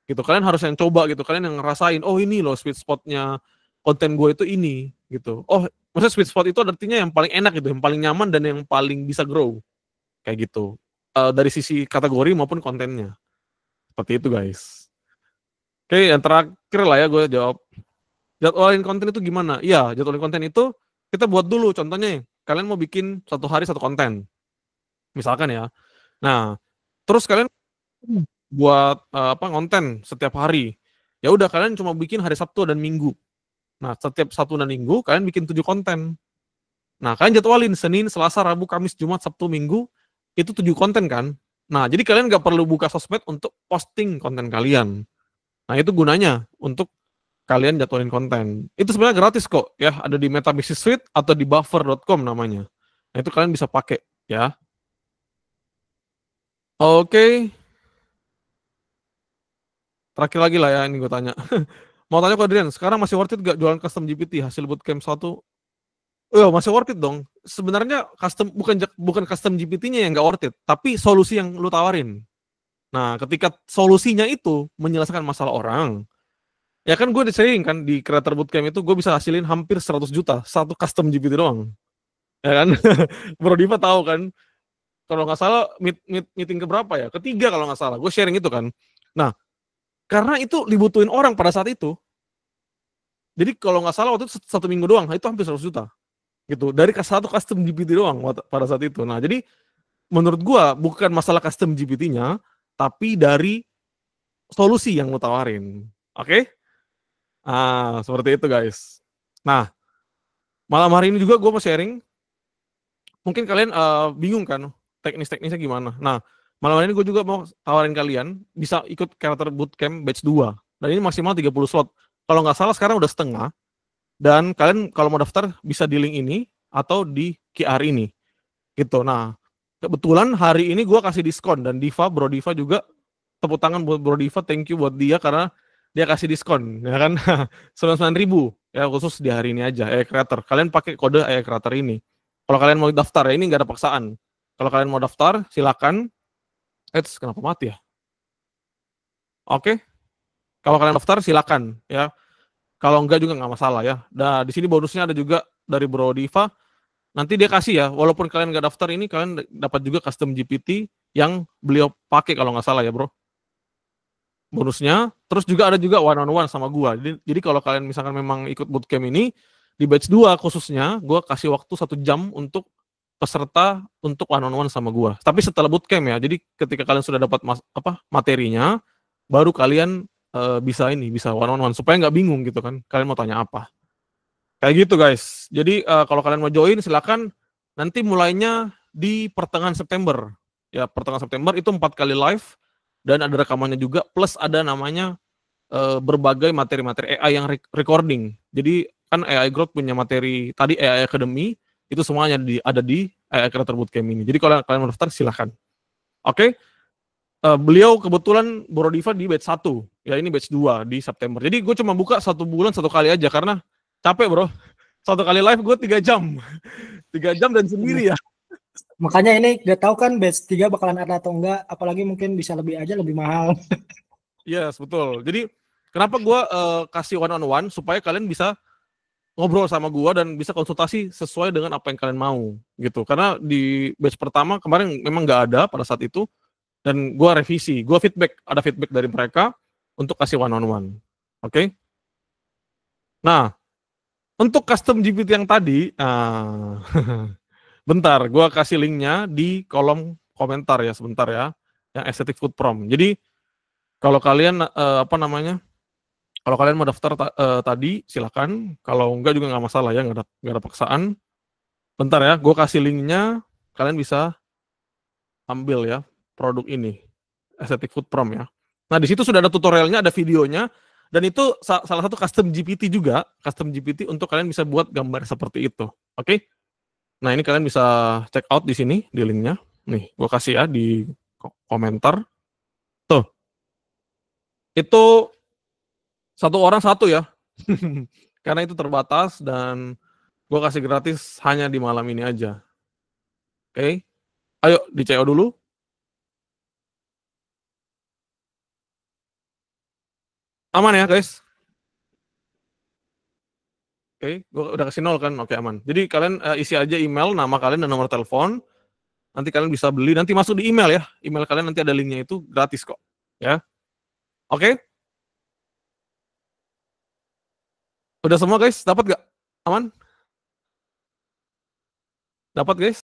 gitu. Kalian harus yang coba gitu. Kalian yang ngerasain, oh ini loh sweet spotnya konten gue itu ini gitu. Oh, maksudnya sweet spot itu artinya yang paling enak gitu, yang paling nyaman dan yang paling bisa grow kayak gitu. Dari sisi kategori maupun kontennya. Seperti itu guys. Oke, yang terakhir lah ya gue jawab. Jadwalin konten itu gimana? Iya, jadwalin konten itu kita buat dulu. Contohnya, kalian mau bikin 1 hari 1 konten, misalkan ya. Nah, terus kalian buat konten setiap hari. Ya udah kalian cuma bikin hari Sabtu dan Minggu. Nah, setiap Sabtu dan Minggu kalian bikin 7 konten. Nah, kalian jadwalin Senin, Selasa, Rabu, Kamis, Jumat, Sabtu, Minggu itu 7 konten kan. Nah, jadi kalian nggak perlu buka sosmed untuk posting konten kalian. Nah, itu gunanya untuk kalian jadwalin konten. Itu sebenarnya gratis kok ya, ada di MetaBusiness Suite atau di buffer.com namanya. Nah, itu kalian bisa pakai ya. Oke. Terakhir lagi lah ya ini gue tanya. Mau tanya ke Adrian, sekarang masih worth it gak jualan custom GPT hasil bootcamp 1? Masih worth it dong. Sebenarnya bukan custom GPT-nya yang gak worth it, tapi solusi yang lu tawarin. Nah, ketika solusinya itu menyelesaikan masalah orang, ya kan gue sering kan di Creator Bootcamp itu gue bisa hasilin hampir 100 juta satu custom GPT doang. Ya kan? Bro Diva tahu kan, kalau nggak salah meeting keberapa ya? Ketiga kalau nggak salah. Gue sharing itu kan. Nah, karena itu dibutuhin orang pada saat itu. Jadi kalau nggak salah waktu itu 1 minggu doang, itu hampir 100 juta. Gitu. Dari satu custom GPT doang pada saat itu. Nah, jadi menurut gue bukan masalah custom GPT-nya, tapi dari solusi yang lo tawarin. Oke? Seperti itu guys. Nah, malam hari ini juga gue mau sharing. Mungkin kalian bingung kan teknis-teknisnya gimana. Nah, malam hari ini gue juga mau tawarin kalian bisa ikut Creator Bootcamp batch 2. Dan ini maksimal 30 slot. Kalau nggak salah sekarang udah setengah. Dan kalian kalau mau daftar bisa di link ini atau di QR ini. Gitu. Nah, kebetulan hari ini gue kasih diskon dan Bro Diva juga tepuk tangan buat Bro Diva, thank you buat dia karena dia kasih diskon, ya kan? 99.000 ya khusus di hari ini aja. Creator, kalian pakai kode Creator ini. Kalau kalian mau daftar ya ini nggak ada paksaan. Kalau kalian mau daftar silakan. Kenapa mati ya? Oke. Kalau kalian daftar silakan ya. Kalau enggak juga nggak masalah ya. Nah di sini bonusnya ada juga dari Bro Diva. Nanti dia kasih ya, walaupun kalian nggak daftar ini, kalian dapat juga custom GPT yang beliau pakai kalau nggak salah ya bro. Bonusnya, terus juga ada juga one on one sama gua. Jadi kalau kalian misalkan memang ikut bootcamp ini, di batch 2 khususnya, gua kasih waktu 1 jam untuk peserta untuk one on one sama gua. Tapi setelah bootcamp ya, jadi ketika kalian sudah dapat materinya, baru kalian bisa one on one supaya nggak bingung gitu kan, kalian mau tanya apa. Kayak gitu guys. Jadi kalau kalian mau join silakan. Nanti mulainya di pertengahan September. Ya pertengahan September itu 4 kali live dan ada rekamannya juga. Plus ada namanya berbagai materi-materi AI yang recording. Jadi kan AI Growth punya materi tadi AI Academy itu semuanya ada di AI Creator Bootcamp ini. Jadi kalau kalian mau daftar silakan. Oke. Beliau kebetulan Borodiva di batch 1, ya ini batch 2 di September. Jadi gue cuma buka 1 bulan 1 kali aja karena capek bro. 1 kali live gue 3 jam. 3 jam dan sendiri ya. Makanya ini gak tahu kan batch 3 bakalan ada atau enggak, apalagi mungkin bisa lebih aja lebih mahal. Yes, betul. Jadi kenapa gue kasih one on one supaya kalian bisa ngobrol sama gue dan bisa konsultasi sesuai dengan apa yang kalian mau gitu. Karena di batch pertama kemarin memang nggak ada pada saat itu. Dan gue revisi, gue feedback, ada feedback dari mereka untuk kasih one on one. Oke? Nah, untuk custom GPT yang tadi, bentar, gue kasih linknya di kolom komentar ya, sebentar ya, yang aesthetic food prompt. Jadi kalau kalian kalau kalian mau daftar tadi silakan, kalau enggak juga nggak masalah ya, nggak ada paksaan. Bentar ya, gue kasih linknya, kalian bisa ambil ya produk ini. Aesthetic food prompt ya. Nah, di situ sudah ada tutorialnya, ada videonya, dan itu salah satu custom GPT juga, custom GPT untuk kalian bisa buat gambar seperti itu. Oke? Nah, ini kalian bisa check out di sini, di linknya. Nih, gua kasih ya di komentar. Tuh, itu satu orang satu ya. Karena itu terbatas dan gua kasih gratis hanya di malam ini aja. Oke? Ayo, di CO dulu. Aman ya, guys? Oke, gue udah kasih 0 kan, oke aman. Jadi kalian isi aja email, nama kalian dan nomor telepon. Nanti kalian bisa beli, nanti masuk di email ya. Email kalian nanti ada linknya itu gratis kok. Ya, oke? Udah semua guys, dapat gak? Aman? Dapat guys?